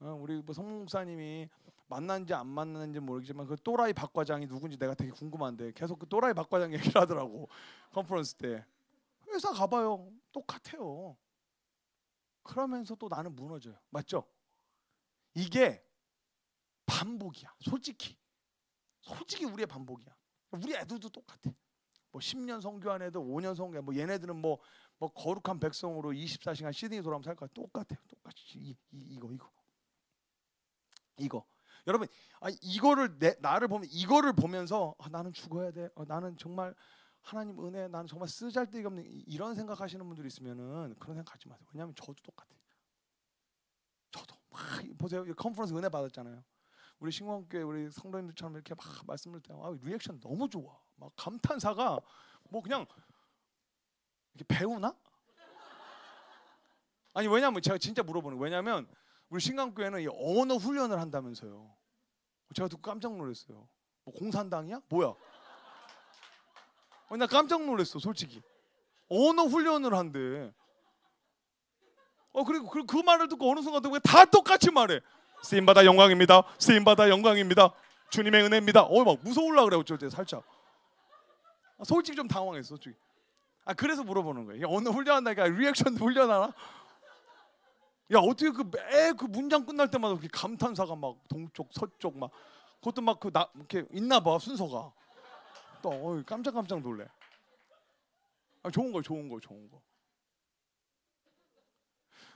우리 뭐 성목사님이 만났는지 안 만났는지 모르겠지만 그 또라이 박 과장이 누군지 내가 되게 궁금한데 계속 그 또라이 박 과장 얘기를 하더라고. 컨퍼런스 때. 회사 가봐요. 똑같아요. 그러면서 또 나는 무너져요. 맞죠? 이게 반복이야. 솔직히 우리의 반복이야. 우리 애들도 똑같아. 뭐 10년 선교한 애들, 5년 선교, 뭐 얘네들은 뭐 거룩한 백성으로 24시간 시드니 돌아오면 살 거야. 똑같아요. 똑같이 이거. 여러분, 이거를 나를 보면 이거를 보면서 나는 죽어야 돼. 나는 정말 하나님 은혜, 나는 정말 쓰잘데기 없는 이런 생각하시는 분들이 있으면은 그런 생각하지 마세요. 왜냐하면 저도 똑같아요. 저도 막 보세요. 컨퍼런스 은혜 받았잖아요. 우리 신광교회 우리 성도님들처럼 이렇게 막 말씀을 때 리액션 너무 좋아. 막 감탄사가 뭐 그냥 이렇게 배우나? 아니 왜냐면 제가 진짜 물어보는 거예요. 왜냐면 우리 신광교회는 이 언어 훈련을 한다면서요. 제가 듣고 깜짝 놀랐어요. 뭐 공산당이야? 뭐야? 나 깜짝 놀랐어, 솔직히. 언어 훈련을 한대. 그리고 그 말을 듣고 어느 순간 다 똑같이 말해. 쓰임받아 영광입니다. 쓰임받아 영광입니다. 주님의 은혜입니다. 막 무서울라 그래 어쩔 때 살짝. 솔직히 좀 당황했어, 솔직히. 그래서 물어보는 거예요. 언어 훈련한다니까 리액션도 훈련하나? 야 어떻게 그 문장 끝날 때마다 그렇게 감탄사가 막 동쪽 서쪽 막 그것도 막 이렇게 있나 봐 순서가. 또 깜짝 놀래. 좋은 거.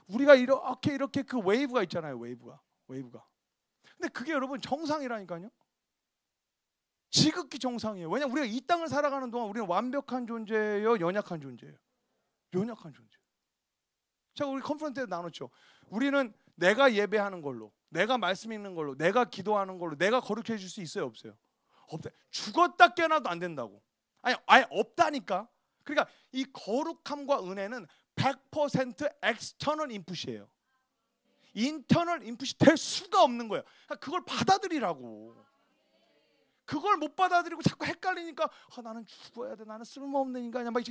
우리가 이렇게 그 웨이브가 있잖아요. 웨이브가. 근데 그게 여러분 정상이라니까요. 지극히 정상이에요. 왜냐면 우리가 이 땅을 살아가는 동안 우리는 완벽한 존재예요, 연약한 존재예요. 연약한 존재. 제가 우리 컨퍼런스 때 나눴죠. 우리는 내가 예배하는 걸로, 내가 말씀 읽는 걸로, 내가 기도하는 걸로, 내가 거룩해 줄 수 있어요, 없어요? 없다. 죽었다 깨어나도 안 된다고. 아예 없다니까. 그러니까 이 거룩함과 은혜는 100% 엑스터널 인풋이에요. 인터널 인풋이 될 수가 없는 거예요. 그러니까 그걸 받아들이라고. 그걸 못 받아들이고 자꾸 헷갈리니까 나는 죽어야 돼. 나는 쓸모없는 인간이야. 막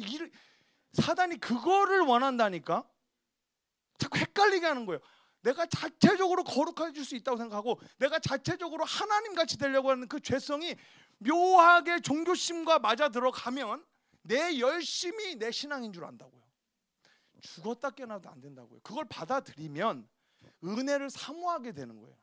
사단이 그거를 원한다니까. 자꾸 헷갈리게 하는 거예요. 내가 자체적으로 거룩해질 수 있다고 생각하고 내가 자체적으로 하나님같이 되려고 하는 그 죄성이 묘하게 종교심과 맞아 들어가면 내 열심이 내 신앙인 줄 안다고요. 죽었다 깨어나도 안 된다고요. 그걸 받아들이면 은혜를 사모하게 되는 거예요.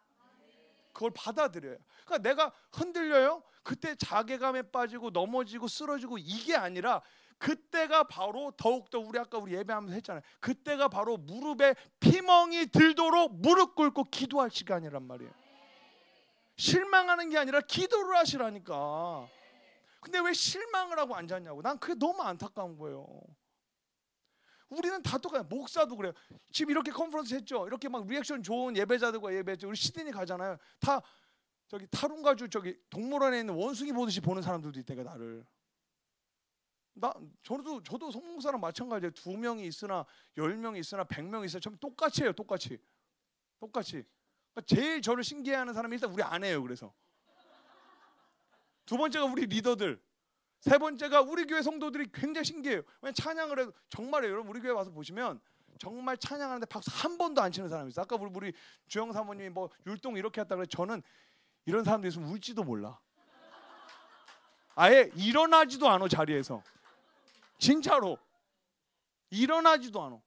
그걸 받아들여요. 그러니까 내가 흔들려요. 그때 자괴감에 빠지고 넘어지고 쓰러지고 이게 아니라 그때가 바로 더욱더 우리 예배하면서 했잖아요. 그때가 바로 무릎에 피멍이 들도록 무릎 꿇고 기도할 시간이란 말이에요. 실망하는 게 아니라 기도를 하시라니까. 근데 왜 실망을 하고 앉았냐고. 난 그게 너무 안타까운 거예요. 우리는 다 똑같아요. 목사도 그래요. 지금 이렇게 컨퍼런스 했죠. 이렇게 막 리액션 좋은 예배자들과 예배했죠. 우리 시드니 가잖아요. 다 저기 타룬가주 동물원에 있는 원숭이 보듯이 보는 사람들도 있다니까 나를. 저도 성목사랑 마찬가지예요. 2명이 있으나 10명이 있으나 100명이 있으나 참 똑같이 해요. 똑같이. 그러니까 제일 저를 신기해하는 사람이 일단 우리 아내예요. 그래서 두 번째가 우리 리더들, 세 번째가 우리 교회 성도들이 굉장히 신기해요. 왜냐면 찬양을 해도 정말이에요. 여러분 우리 교회 와서 보시면 정말 찬양하는데 박수 한 번도 안 치는 사람이 있어요. 아까 우리 주영 사모님이 뭐 율동 이렇게 했다 그래. 저는 이런 사람들 있으면 울지도 몰라. 아예 일어나지도 않아 자리에서. 진짜로 일어나지도 않아.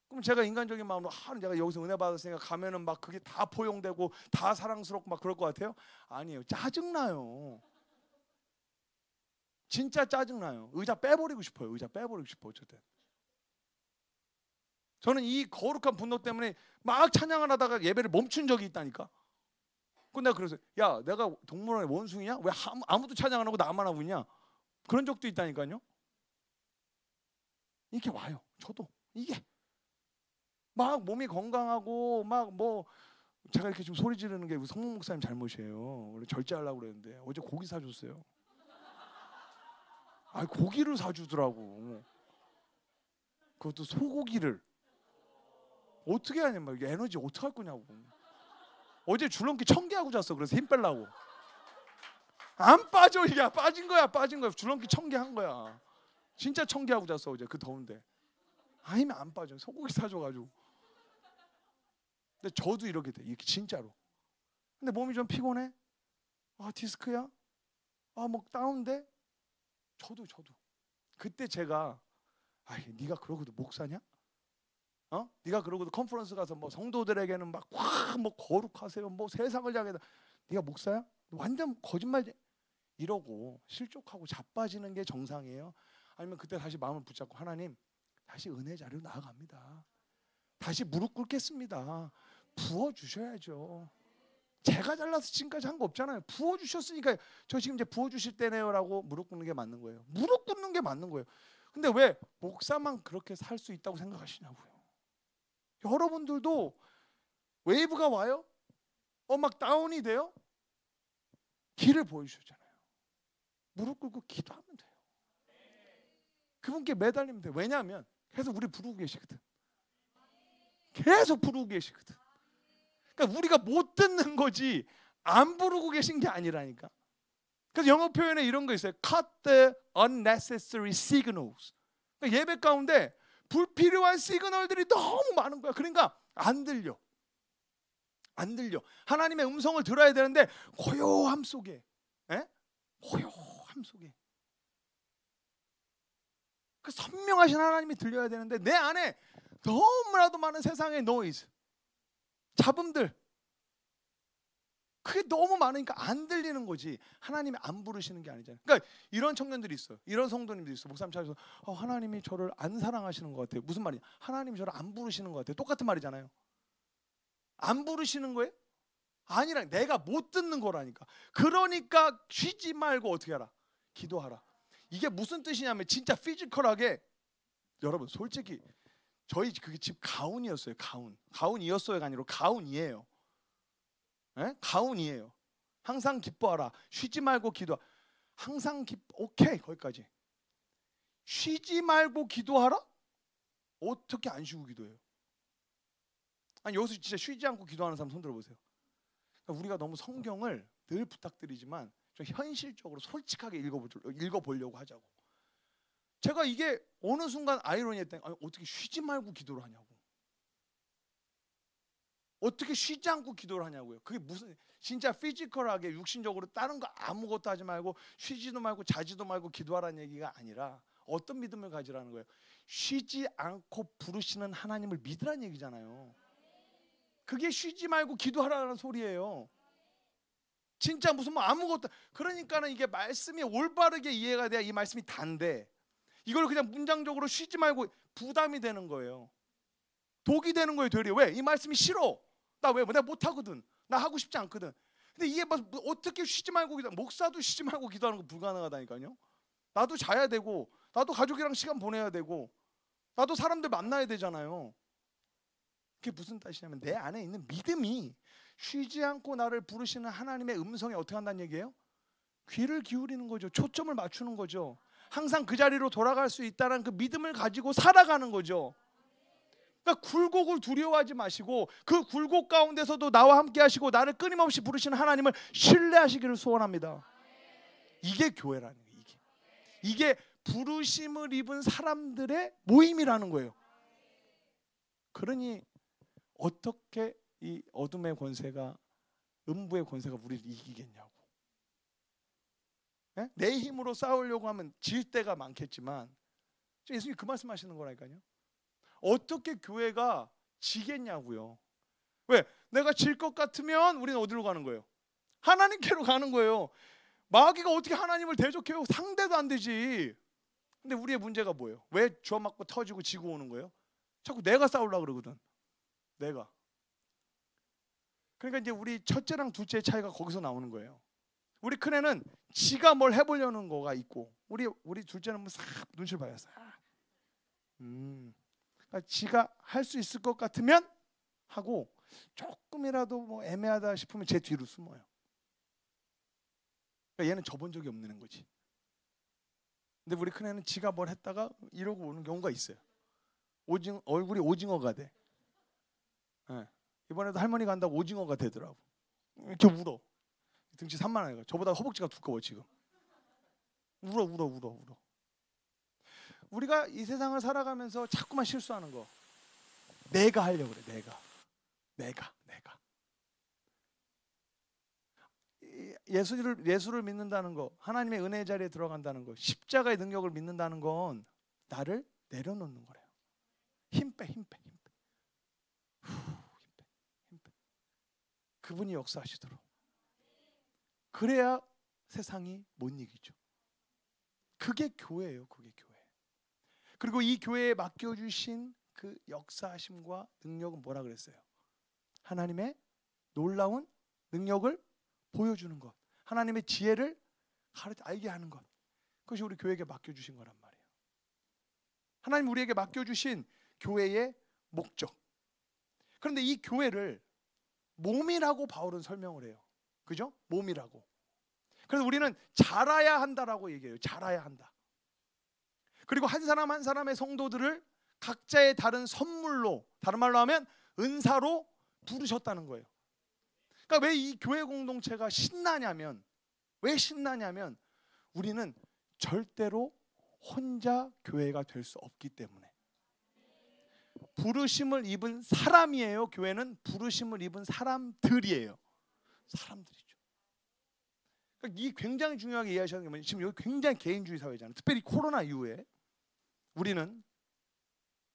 그럼 제가 인간적인 마음으로 내가 여기서 은혜 받았으니까 가면은 막 그게 다 포용되고 다 사랑스럽고 막 그럴 것 같아요? 아니에요. 짜증나요. 진짜 짜증나요. 의자 빼버리고 싶어요. 어쨌든 저는 이 거룩한 분노 때문에 막 찬양을 하다가 예배를 멈춘 적이 있다니까. 근데 내가 그래서 야 내가 동물원의 원숭이냐? 왜 아무도 찬양 안 하고 나만 하고 있냐? 그런 적도 있다니까요. 이렇게 와요. 저도 이게 막 몸이 건강하고 막 뭐 제가 이렇게 좀 소리 지르는 게 성모 목사님 잘못이에요. 원래 절제하려고 그랬는데 어제 고기 사줬어요. 고기를 사주더라고. 그것도 소고기를. 어떻게 하냐 막 에너지 어떻게 할 거냐고. 어제 줄넘기 1000개 하고 잤어. 그래서 힘 빼려고. 안 빠져 이게. 빠진 거야. 줄넘기 1000개 한 거야. 진짜 1000개 하고 잤어 어제 그 더운데. 아니면 안 빠져. 소고기 사줘가지고. 근데 저도 이렇게 돼. 이렇게 진짜로. 근데 몸이 좀 피곤해. 아, 디스크야? 아, 뭐 다운돼? 저도 그때 제가 네가 그러고도 목사냐? 네가 그러고도 컨퍼런스 가서 뭐 성도들에게는 막 뭐 거룩하세요, 뭐 세상을 향해, 네가 목사야? 완전 거짓말 이러고 실족하고 자빠지는 게 정상이에요? 아니면 그때 다시 마음을 붙잡고 하나님, 다시 은혜 자리로 나아갑니다. 다시 무릎 꿇겠습니다. 부어주셔야죠. 제가 잘라서 지금까지 한 거 없잖아요. 부어주셨으니까 저 지금 이제 부어주실 때네요라고 무릎 꿇는 게 맞는 거예요. 무릎 꿇는 게 맞는 거예요. 근데 왜 목사만 그렇게 살 수 있다고 생각하시냐고요. 여러분들도 웨이브가 와요? 막 다운이 돼요? 길을 보여주셨잖아요. 무릎 꿇고 기도하면 돼요. 그분께 매달리면 돼요. 왜냐하면 계속 우리 부르고 계시거든. 계속 부르고 계시거든. 그러니까 우리가 못 듣는 거지 안 부르고 계신 게 아니라니까. 그래서 영어 표현에 이런 거 있어요. Cut the unnecessary signals. 그러니까 예배 가운데 불필요한 시그널들이 너무 많은 거야. 그러니까 안 들려. 하나님의 음성을 들어야 되는데 고요함 속에, 고요함 속에 그 선명하신 하나님이 들려야 되는데 내 안에 너무나도 많은 세상의 노이즈, 잡음들, 그게 너무 많으니까 안 들리는 거지. 하나님이 안 부르시는 게 아니잖아요. 그러니까 이런 청년들이 있어요. 이런 성도님들이 있어요. 목사님 찾아서 하나님이 저를 안 사랑하시는 것 같아요. 무슨 말이냐? 하나님이 저를 안 부르시는 것 같아요. 똑같은 말이잖아요. 안 부르시는 거예요? 아니라 내가 못 듣는 거라니까. 그러니까 쉬지 말고 어떻게 하라? 기도하라. 이게 무슨 뜻이냐면 진짜 피지컬하게, 여러분 솔직히 저희 그게 집 가훈이었어요. 가훈이었어요가 아니라 가훈이에요. 가훈이에요. 항상 기뻐하라. 쉬지 말고 기도. 항상 오케이, 거기까지. 쉬지 말고 기도하라? 어떻게 안 쉬고 기도해요? 아니 여기서 진짜 쉬지 않고 기도하는 사람 손 들어보세요. 그러니까 우리가 너무 성경을 늘 부탁드리지만 좀 현실적으로 솔직하게 읽어보려고 하자고. 제가 이게 어느 순간 아이러니했더니 어떻게 쉬지 말고 기도를 하냐고. 어떻게 쉬지 않고 기도를 하냐고요. 그게 무슨 진짜 피지컬하게 육신적으로 다른 거 아무것도 하지 말고 쉬지도 말고 자지도 말고 기도하라는 얘기가 아니라 어떤 믿음을 가지라는 거예요. 쉬지 않고 부르시는 하나님을 믿으라는 얘기잖아요. 그게 쉬지 말고 기도하라는 소리예요. 진짜 무슨 뭐 아무것도. 그러니까는 이게 말씀이 올바르게 이해가 돼야 이 말씀이 단데 이걸 그냥 문장적으로 쉬지 말고 부담이 되는 거예요. 독이 되는 거예요. 되려. 왜? 이 말씀이 싫어. 나 왜? 내가 못하거든. 나 하고 싶지 않거든. 근데 이게 뭐 어떻게 쉬지 말고 기도? 목사도 쉬지 말고 기도하는 거 불가능하다니까요. 나도 자야 되고 나도 가족이랑 시간 보내야 되고 나도 사람들 만나야 되잖아요. 그게 무슨 뜻이냐면 내 안에 있는 믿음이 쉬지 않고 나를 부르시는 하나님의 음성에 어떻게 한다는 얘기예요? 귀를 기울이는 거죠. 초점을 맞추는 거죠. 항상 그 자리로 돌아갈 수 있다는 그 믿음을 가지고 살아가는 거죠. 그러니까 굴곡을 두려워하지 마시고 그 굴곡 가운데서도 나와 함께 하시고 나를 끊임없이 부르시는 하나님을 신뢰하시기를 소원합니다. 이게 교회라는 거예요. 이게 부르심을 입은 사람들의 모임이라는 거예요. 그러니 어떻게 이 어둠의 권세가, 음부의 권세가 우리를 이기겠냐고. 내 힘으로 싸우려고 하면 질 때가 많겠지만 예수님이 그 말씀하시는 거라니까요. 어떻게 교회가 지겠냐고요. 왜? 내가 질 것 같으면 우리는 어디로 가는 거예요? 하나님께로 가는 거예요. 마귀가 어떻게 하나님을 대적해요? 상대도 안 되지. 근데 우리의 문제가 뭐예요? 왜 주워 맞고 터지고 지고 오는 거예요? 자꾸 내가 싸우려고 그러거든. 내가. 그러니까 이제 우리 첫째랑 둘째의 차이가 거기서 나오는 거예요. 우리 큰애는 지가 뭘 해보려는 거가 있고 우리 둘째는 뭐 싹 눈치를 봐요. 그러니까 지가 할 수 있을 것 같으면 하고 조금이라도 뭐 애매하다 싶으면 제 뒤로 숨어요. 그러니까 얘는 져본 적이 없는 거지. 근데 우리 큰애는 지가 뭘 했다가 이러고 오는 경우가 있어요. 얼굴이 오징어가 돼. 네. 이번에도 할머니 간다고 오징어가 되더라고. 이렇게 울어. 등치 산만하니까. 저보다 허벅지가 두꺼워 지금. 울어. 우리가 이 세상을 살아가면서 자꾸만 실수하는 거. 내가 하려고 그래. 내가. 예수를 믿는다는 거, 하나님의 은혜의 자리에 들어간다는 거, 십자가의 능력을 믿는다는 건 나를 내려놓는 거래요. 힘 빼. 힘 빼. 그분이 역사하시도록. 그래야 세상이 못 이기죠. 그게 교회예요. 그게 교회. 그리고 이 교회에 맡겨주신 그 역사하심과 능력은 뭐라 그랬어요? 하나님의 놀라운 능력을 보여주는 것, 하나님의 지혜를 알게 하는 것, 그것이 우리 교회에게 맡겨주신 거란 말이에요. 하나님 우리에게 맡겨주신 교회의 목적. 그런데 이 교회를 몸이라고 바울은 설명을 해요. 그죠? 몸이라고. 그래서 우리는 자라야 한다라고 얘기해요. 자라야 한다. 그리고 한 사람 한 사람의 성도들을 각자의 다른 선물로, 다른 말로 하면 은사로 부르셨다는 거예요. 그러니까 왜 이 교회 공동체가 신나냐면, 왜 신나냐면 우리는 절대로 혼자 교회가 될 수 없기 때문에. 부르심을 입은 사람이에요. 교회는 부르심을 입은 사람들이에요. 사람들이죠. 그러니까 이 굉장히 중요하게 이해하셔야 되는 게 지금 여기 굉장히 개인주의 사회잖아요. 특별히 코로나 이후에 우리는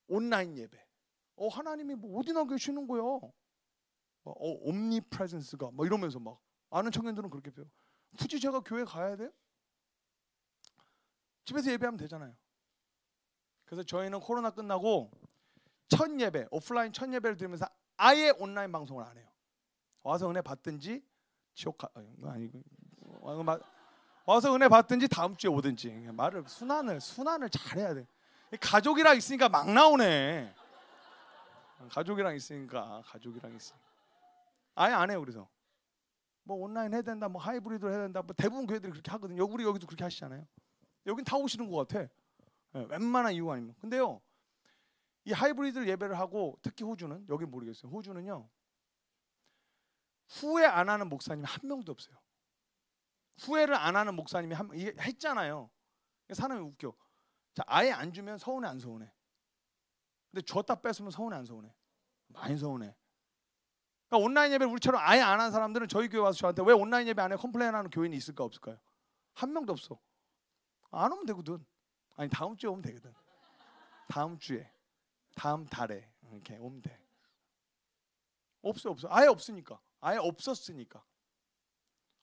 온라인 예배. 하나님이 뭐 어디나 계시는 거야. 옴니 프레젠스가 막 이러면서 막 아는 청년들은 그렇게 배워. 굳이 제가 교회 가야 돼요? 집에서 예배하면 되잖아요. 그래서 저희는 코로나 끝나고 첫 예배, 오프라인 첫 예배를 드리면서 아예 온라인 방송을 안 해요. 와서 은혜 받든지 지옥 아니고 와서 은혜 받든지 다음 주에 오든지. 말을 순환을 잘해야 돼. 가족이랑 있으니까 막 나오네. 가족이랑 있으니까 아예 안 해요. 그래서 뭐 온라인 해야 된다, 뭐 하이브리드로 해야 된다, 뭐 대부분 교회들이 그렇게 하거든요. 우리 여기도 그렇게 하시잖아요. 여긴 다 오시는 것 같아. 웬만한 이유 아니면. 근데요, 이 하이브리드 예배를 하고 특히 호주는, 여긴 모르겠어요. 호주는요, 후회 안 하는 목사님이 한 명도 없어요. 후회를 안 하는 목사님이 이게 했잖아요. 사람이 웃겨. 자, 아예 안 주면 서운해 안 서운해? 근데 줬다 뺐으면 서운해 안 서운해? 많이 서운해. 그러니까 온라인 예배를 우리처럼 아예 안 하는 사람들은 저희 교회 와서 저한테 왜 온라인 예배 안 해? 컴플레인하는 교인이 있을까 없을까요? 한 명도 없어. 안 오면 되거든. 아니 다음 주에 오면 되거든. 다음 주에, 다음 달에 이렇게 오면 돼. 없어. 아예 없으니까. 아예 없었으니까.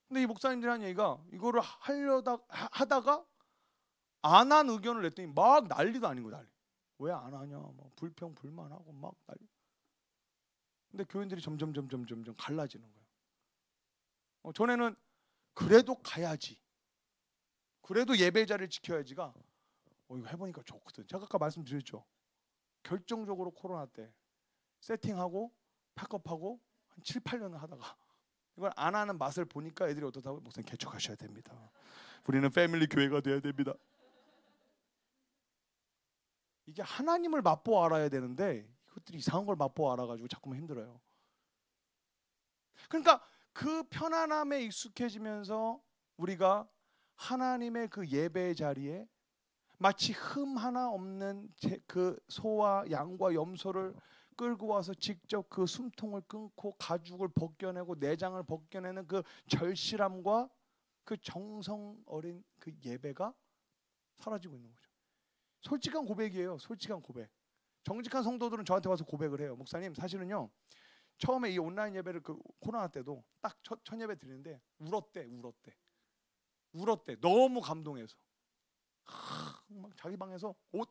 근데 이 목사님들이 한 얘기가 이거를 하다가 안 한 의견을 냈더니 막 난리도 아니고 난리. 왜 안 하냐? 뭐 불평 불만하고 막 난리. 근데 교인들이 점점 갈라지는 거예요. 전에는 그래도 가야지. 그래도 예배 자리를 지켜야지가 이거 해보니까 좋거든. 제가 아까 말씀드렸죠. 결정적으로 코로나 때 세팅하고 팩업하고 한 7, 8년을 하다가 이걸 안 하는 맛을 보니까 애들이 어떻다고? 목사님 개척하셔야 됩니다. 우리는 패밀리 교회가 돼야 됩니다. 이게 하나님을 맛보아 알아야 되는데 이것들이 이상한 걸 맛보아 알아가지고 자꾸만 힘들어요. 그러니까 그 편안함에 익숙해지면서 우리가 하나님의 그 예배의 자리에 마치 흠 하나 없는 그 소와 양과 염소를 끌고 와서 직접 그 숨통을 끊고 가죽을 벗겨내고 내장을 벗겨내는 그 절실함과 그 정성 어린 그 예배가 사라지고 있는 거죠. 솔직한 고백이에요. 솔직한 고백. 정직한 성도들은 저한테 와서 고백을 해요. 목사님, 사실은요, 처음에 이 온라인 예배를 그 코로나 때도 딱 첫 예배 드리는데 울었대. 너무 감동해서. 막 자기 방에서 옷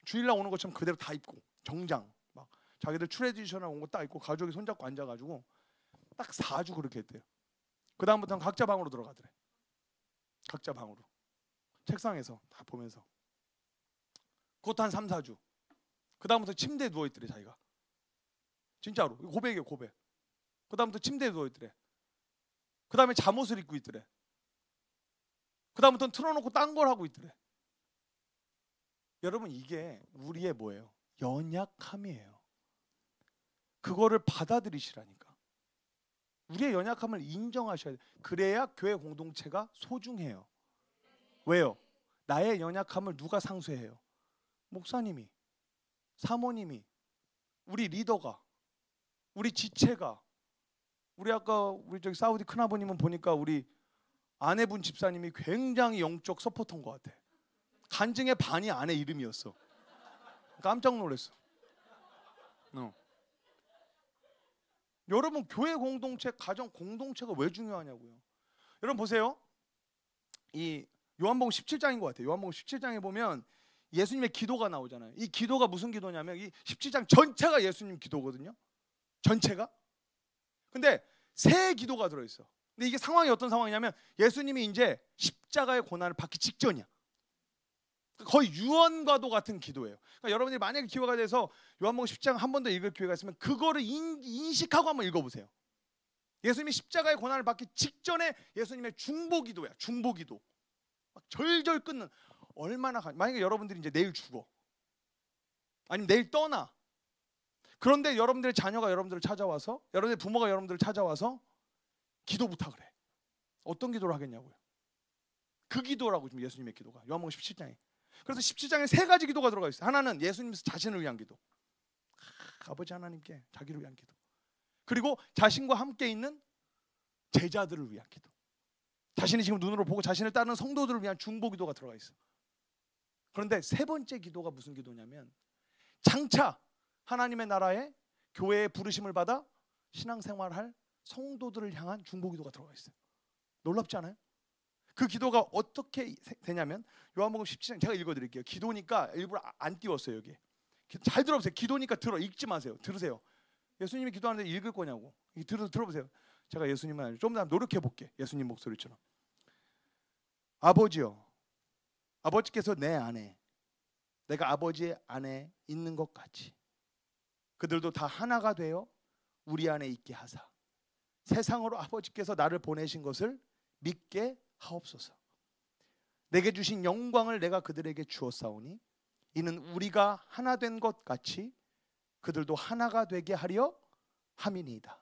주일날 오는 것처럼 그대로 다 입고 정장 막 자기들 트레디셔널 온 거 딱 입고 가족이 손잡고 앉아가지고 딱 4주 그렇게 했대요. 그 다음부터는 각자 방으로 들어가더래. 각자 방으로 책상에서 다 보면서. 그것도 한 3, 4주. 그 다음부터 침대에 누워있더래 자기가. 진짜로 고백이에요. 고백. 그 다음부터 침대에 누워있더래. 그 다음에 잠옷을 입고 있더래. 그 다음부터는 틀어놓고 딴 걸 하고 있더래. 여러분, 이게 우리의 뭐예요? 연약함이에요. 그거를 받아들이시라니까. 우리의 연약함을 인정하셔야 돼요. 그래야 교회 공동체가 소중해요. 왜요? 나의 연약함을 누가 상쇄해요? 목사님이, 사모님이, 우리 리더가, 우리 지체가, 우리 저기 사우디 큰아버님은 보니까 우리 아내분 집사님이 굉장히 영적 서포터인 것 같아. 간증의 반이 아내 이름이었어. 깜짝 놀랐어. 여러분, 교회 공동체, 가정 공동체가 왜 중요하냐고요. 여러분 보세요. 이 요한복음 17장인 것 같아요. 요한복음 17장에 보면 예수님의 기도가 나오잖아요. 이 기도가 무슨 기도냐면 이 17장 전체가 예수님 기도거든요. 전체가. 근데 세 기도가 들어있어. 근데 이게 상황이 어떤 상황이냐면 예수님이 이제 십자가의 고난을 받기 직전이야. 거의 유언과도 같은 기도예요. 그러니까 여러분들이 만약에 기회가 돼서 요한복음 10장 한 번 더 읽을 기회가 있으면 그거를 인식하고 한번 읽어보세요. 예수님이 십자가의 고난을 받기 직전에 예수님의 중보기도야. 중보기도. 막 절절 끊는. 얼마나 만약에 여러분들이 이제 내일 죽어. 아니면 내일 떠나. 그런데 여러분들의 자녀가 여러분들을 찾아와서, 여러분의 부모가 여러분들을 찾아와서 기도 부탁을 해. 어떤 기도를 하겠냐고요. 그 기도라고 지금 예수님의 기도가 요한복음 17장에. 그래서 17장에 세 가지 기도가 들어가 있어요. 하나는 예수님 자신을 위한 기도. 아버지 하나님께 자기를 위한 기도. 그리고 자신과 함께 있는 제자들을 위한 기도. 자신이 지금 눈으로 보고 자신을 따르는 성도들을 위한 중보 기도가 들어가 있어. 그런데 세 번째 기도가 무슨 기도냐면 장차 하나님의 나라에 교회의 부르심을 받아 신앙생활할 성도들을 향한 중보 기도가 들어가 있어요. 놀랍지 않아요? 그 기도가 어떻게 되냐면 요한복음 17장 제가 읽어드릴게요. 기도니까 일부러 안 띄웠어요. 여기 잘 들어보세요. 기도니까 읽지 마세요. 들으세요. 예수님이 기도하는데 읽을 거냐고. 들어보세요. 제가 예수님은 좀 더 노력해 볼게. 예수님 목소리처럼. 아버지요, 아버지께서 내 안에, 내가 아버지의 안에 있는 것 같이 그들도 다 하나가 되어 우리 안에 있게 하사 세상으로 아버지께서 나를 보내신 것을 믿게 하옵소서. 내게 주신 영광을 내가 그들에게 주었사오니 이는 우리가 하나 된 것 같이 그들도 하나가 되게 하려 함이니이다.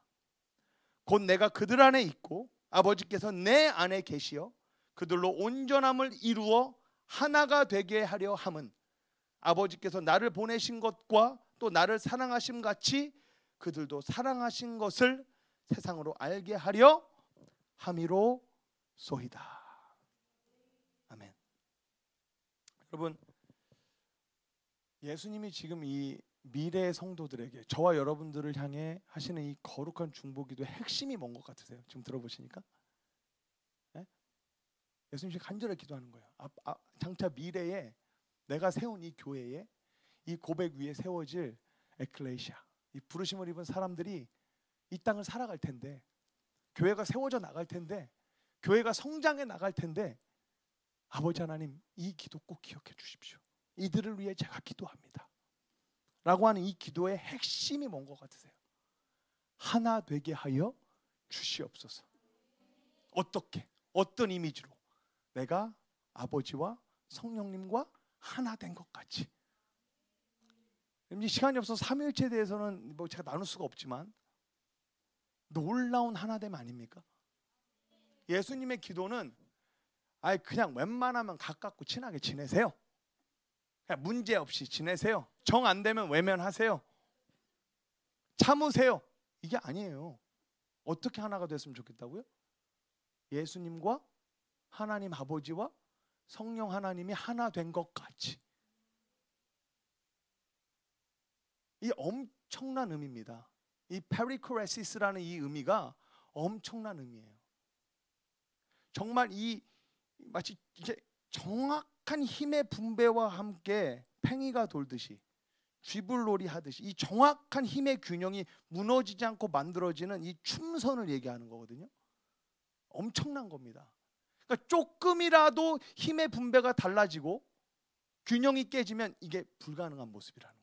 곧 내가 그들 안에 있고 아버지께서 내 안에 계시어 그들로 온전함을 이루어 하나가 되게 하려 함은 아버지께서 나를 보내신 것과 또 나를 사랑하심 같이 그들도 사랑하신 것을 세상으로 알게 하려 함이로소이다. 아멘. 여러분, 예수님이 지금 이 미래의 성도들에게 저와 여러분들을 향해 하시는 이 거룩한 중보기도의 핵심이 뭔 것 같으세요? 지금 들어보시니까 네? 예수님이 간절히 기도하는 거예요. 장차 미래에 내가 세운 이 교회에 이 고백 위에 세워질 에클레시아, 이 부르심을 입은 사람들이 이 땅을 살아갈 텐데, 교회가 세워져 나갈 텐데, 교회가 성장해 나갈 텐데, 아버지 하나님 이 기도 꼭 기억해 주십시오. 이들을 위해 제가 기도합니다 라고 하는 이 기도의 핵심이 뭔 것 같으세요? 하나 되게 하여 주시옵소서. 어떻게? 어떤 이미지로? 내가 아버지와 성령님과 하나 된 것 같이. 시간이 없어서 삼위일체에 대해서는 뭐 제가 나눌 수가 없지만 놀라운 하나됨 아닙니까? 예수님의 기도는 그냥 웬만하면 가깝고 친하게 지내세요. 그냥 문제 없이 지내세요. 정 안 되면 외면하세요. 참으세요. 이게 아니에요. 어떻게 하나가 됐으면 좋겠다고요? 예수님과 하나님 아버지와 성령 하나님이 하나 된 것 같이. 이 엄청난 의미입니다. 이 페리코레시스라는 이 의미가 엄청난 의미예요. 정말 마치 이제 정확한 힘의 분배와 함께 팽이가 돌듯이 쥐불놀이 하듯이 이 정확한 힘의 균형이 무너지지 않고 만들어지는 이 춤선을 얘기하는 거거든요. 엄청난 겁니다. 그러니까 조금이라도 힘의 분배가 달라지고 균형이 깨지면 이게 불가능한 모습이라는 거예요.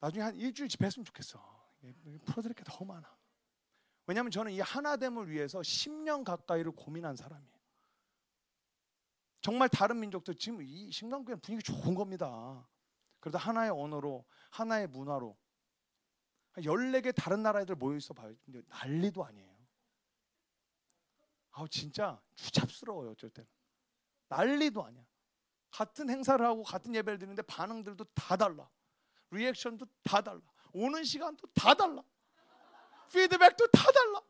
나중에 한 일주일 집회했으면 좋겠어. 풀어드릴 게 너무 많아. 왜냐하면 저는 이 하나됨을 위해서 10년 가까이를 고민한 사람이에요. 정말 다른 민족도 지금 이 신강교회 분위기 좋은 겁니다. 그래도 하나의 언어로, 하나의 문화로 14개 다른 나라 애들 모여 있어 봐요. 근데 난리도 아니에요. 진짜 추잡스러워요. 어쩔 때는 난리도 아니야. 같은 행사를 하고 같은 예배를 드리는데 반응들도 다 달라. 리액션도 다 달라. 오는 시간도 다 달라. 피드백도 다 달라.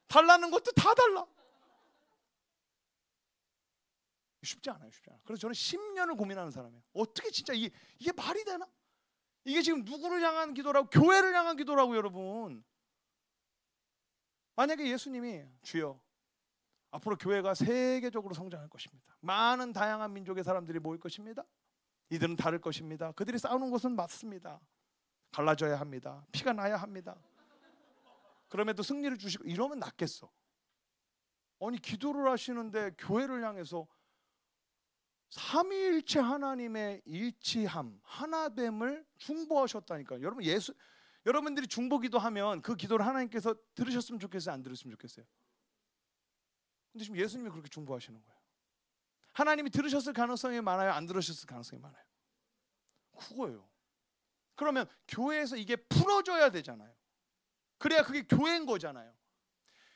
달라는 것도 다 달라. 쉽지 않아요. 쉽지 않아. 그래서 저는 10년을 고민하는 사람이에요. 어떻게 진짜 이게 말이 되나? 이게 지금 누구를 향한 기도라고, 교회를 향한 기도라고. 여러분, 만약에 예수님이 주여 앞으로 교회가 세계적으로 성장할 것입니다. 많은 다양한 민족의 사람들이 모일 것입니다. 이들은 다를 것입니다. 그들이 싸우는 것은 맞습니다. 갈라져야 합니다. 피가 나야 합니다. 그럼에도 승리를 주시고 이러면 낫겠어. 아니 기도를 하시는데 교회를 향해서 삼위일체 하나님의 일치함, 하나됨을 중보하셨다니까요. 여러분 여러분들이 중보기도 하면 그 기도를 하나님께서 들으셨으면 좋겠어요? 안 들으셨으면 좋겠어요? 근데 지금 예수님이 그렇게 중보하시는 거예요. 하나님이 들으셨을 가능성이 많아요? 안 들으셨을 가능성이 많아요? 그거예요. 그러면 교회에서 이게 풀어져야 되잖아요. 그래야 그게 교회인 거잖아요.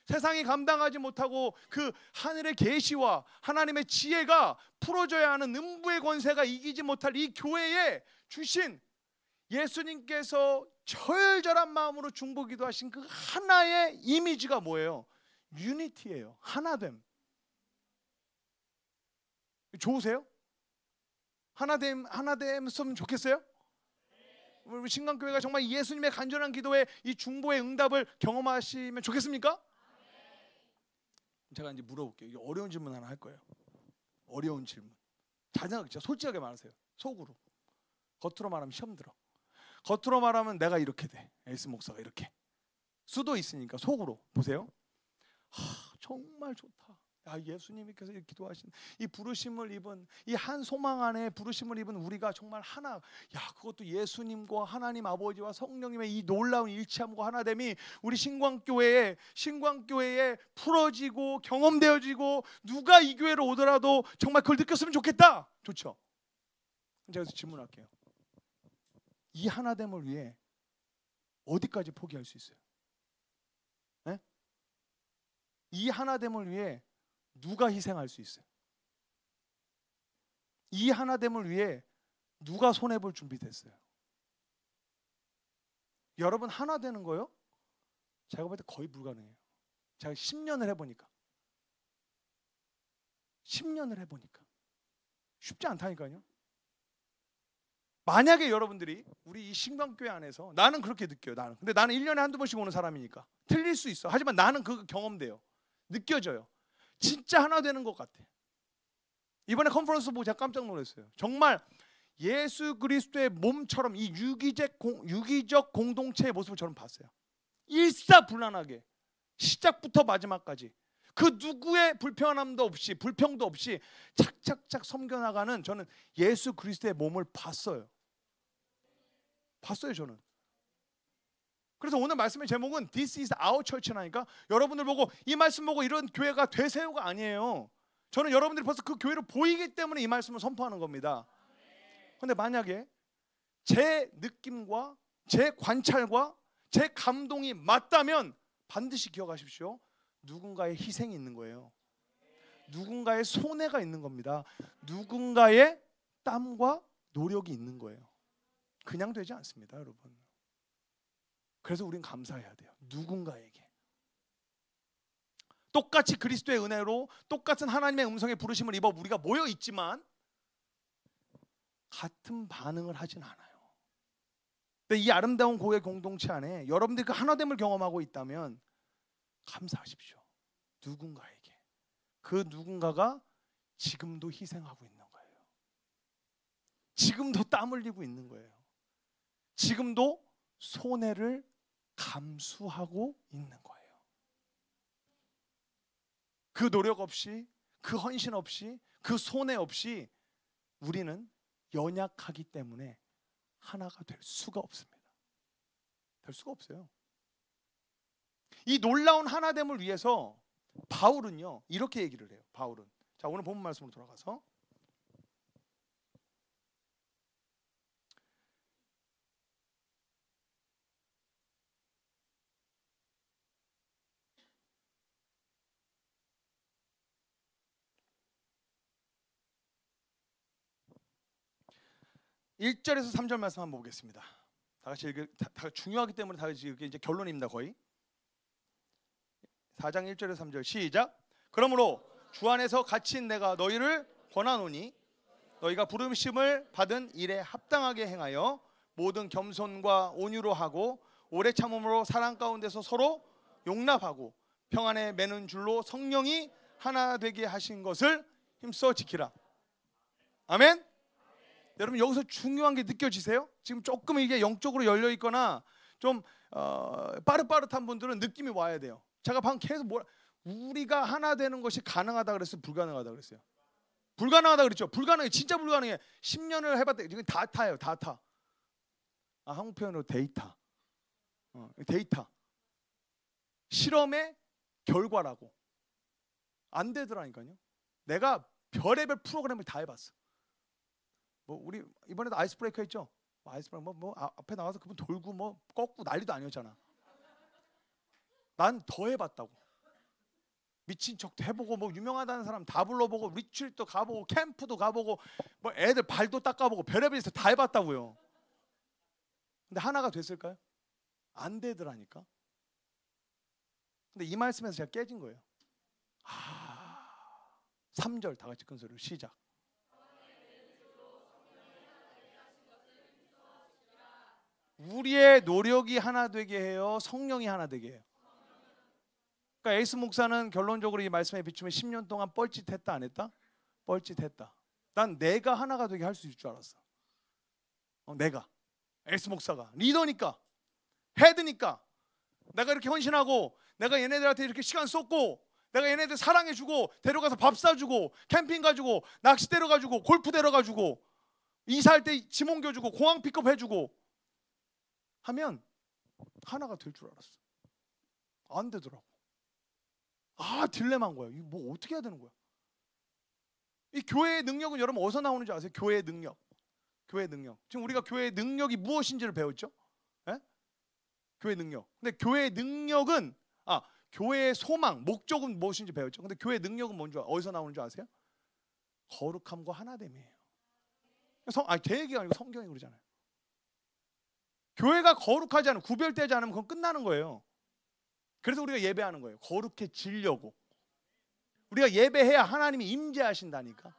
세상이 감당하지 못하고 그 하늘의 계시와 하나님의 지혜가 풀어져야 하는 음부의 권세가 이기지 못할 이 교회에 주신 예수님께서 절절한 마음으로 중보기도 하신 그 하나의 이미지가 뭐예요? 유니티예요. 하나됨. 좋으세요? 하나됨 했으면 좋겠어요? 우리 신강교회가 정말 예수님의 간절한 기도에 이 중보의 응답을 경험하시면 좋겠습니까? 제가 이제 물어볼게요. 이게 어려운 질문 하나 할 거예요. 어려운 질문. 잘 생각해. 솔직하게 말하세요. 속으로. 겉으로 말하면 시험 들어. 겉으로 말하면 내가 이렇게 돼. 에이스 목사가 이렇게. 수도 있으니까 속으로 보세요. 정말 좋다. 야, 예수님께서 기도하신 이 부르심을 입은 이 한 소망 안에 부르심을 입은 우리가 정말 하나. 야, 그것도 예수님과 하나님 아버지와 성령님의 이 놀라운 일치함과 하나됨이 우리 신광교회에 풀어지고 경험되어지고 누가 이 교회로 오더라도 정말 그걸 느꼈으면 좋겠다. 좋죠. 제가 그래서 질문할게요. 이 하나됨을 위해 어디까지 포기할 수 있어요? 네? 이 하나됨을 위해 누가 희생할 수 있어요? 이 하나됨을 위해 누가 손해볼 준비됐어요? 여러분 하나 되는 거요? 제가 볼 때 거의 불가능해요. 제가 10년을 해보니까 쉽지 않다니까요. 만약에 여러분들이 우리 이 신광교회 안에서 나는 그렇게 느껴요. 근데 나는 1년에 한두 번씩 오는 사람이니까 틀릴 수 있어. 하지만 나는 그거 경험돼요. 느껴져요. 진짜 하나 되는 것 같아. 이번에 컨퍼런스 보고 제가 깜짝 놀랐어요. 정말 예수 그리스도의 몸처럼 이 유기적 공동체의 모습을 저는 봤어요. 일사불란하게 시작부터 마지막까지 그 누구의 불편함도 없이 불평도 없이 착착착 섬겨나가는 저는 예수 그리스도의 몸을 봤어요. 저는. 그래서 오늘 말씀의 제목은 This is our church라니까 여러분들 보고 이 말씀 보고 이런 교회가 되세요가 아니에요. 저는 여러분들이 벌써 그 교회를 보이기 때문에 이 말씀을 선포하는 겁니다. 그런데 만약에 제 느낌과 제 관찰과 제 감동이 맞다면 반드시 기억하십시오. 누군가의 희생이 있는 거예요. 누군가의 손해가 있는 겁니다. 누군가의 땀과 노력이 있는 거예요. 그냥 되지 않습니다, 여러분. 그래서 우린 감사해야 돼요. 누군가에게. 똑같이 그리스도의 은혜로 똑같은 하나님의 음성의 부르심을 입어 우리가 모여 있지만 같은 반응을 하진 않아요. 근데 이 아름다운 교회 공동체 안에 여러분들이 그 하나됨을 경험하고 있다면 감사하십시오. 누군가에게. 그 누군가가 지금도 희생하고 있는 거예요. 지금도 땀 흘리고 있는 거예요. 지금도 손해를 감수하고 있는 거예요. 그 노력 없이, 그 헌신 없이, 그 손해 없이 우리는 연약하기 때문에 하나가 될 수가 없습니다. 될 수가 없어요. 이 놀라운 하나됨을 위해서 바울은요 이렇게 얘기를 해요. 바울은 자 오늘 본문 말씀으로 돌아가서 1절에서 3절 말씀 한번 보겠습니다. 다 같이 다 중요하기 때문에 다 같이 이게 이제 결론입니다. 거의 4장 1절에서 3절 시작. 그러므로 주 안에서 갇힌 내가 너희를 권하노니 너희가 부르심을 받은 일에 합당하게 행하여 모든 겸손과 온유로 하고 오래 참음으로 사랑 가운데서 서로 용납하고 평안에 매는 줄로 성령이 하나 되게 하신 것을 힘써 지키라. 아멘. 여러분 여기서 중요한 게 느껴지세요? 지금 조금 이게 영적으로 열려 있거나 좀 빠릇빠릇한 분들은 느낌이 와야 돼요. 제가 방금 계속 우리가 하나 되는 것이 가능하다 그랬어요? 불가능하다 그랬어요? 불가능하다 그랬죠? 불가능해. 진짜 불가능해. 10년을 해봤대. 지금 다 타요. 다 타. 한국 표현으로 데이터. 데이터. 실험의 결과라고. 안 되더라니까요. 내가 별의별 프로그램을 다 해봤어. 우리 이번에도 아이스 브레이커 했죠? 아이스 브레이커 앞에 나와서 그분 돌고 꺾고 난리도 아니었잖아. 난 더 해봤다고. 미친 척도 해보고 유명하다는 사람 다 불러보고 리트리트도 가보고 캠프도 가보고 애들 발도 닦아보고 별의별 데서 다 해봤다고요. 근데 하나가 됐을까요? 안 되더라니까. 근데 이 말씀에서 제가 깨진 거예요. 3절 다 같이 큰 소리로 시작. 우리의 노력이 하나 되게 해요? 성령이 하나 되게 해요? 그러니까 에이스 목사는 결론적으로 이 말씀에 비추면 10년 동안 뻘짓했다 안 했다? 뻘짓했다. 난 내가 하나가 되게 할 수 있을 줄 알았어. 내가 에이스 목사가 리더니까 헤드니까 내가 이렇게 헌신하고 내가 얘네들한테 이렇게 시간 쏟고 내가 얘네들 사랑해주고 데려가서 밥 사주고 캠핑 가주고 낚시 데려가주고 골프 데려가주고 이사할 때 짐 옮겨주고 공항 픽업해주고 하면 하나가 될 줄 알았어. 안 되더라고. 딜레마인 거야. 이거 어떻게 해야 되는 거야? 이 교회의 능력은 여러분 어디서 나오는지 아세요? 교회의 능력. 교회의 능력. 지금 우리가 교회의 능력이 무엇인지를 배웠죠? 예? 교회의 능력. 근데 교회의 능력은 교회의 소망, 목적은 무엇인지 배웠죠. 근데 교회의 능력은 뭔지 어디서 나오는 줄 아세요? 거룩함과 하나됨이에요. 제 얘기가 아니고 성경이 그러잖아요. 교회가 거룩하지 않으면 구별되지 않으면 그건 끝나는 거예요. 그래서 우리가 예배하는 거예요. 거룩해지려고. 우리가 예배해야 하나님이 임재하신다니까.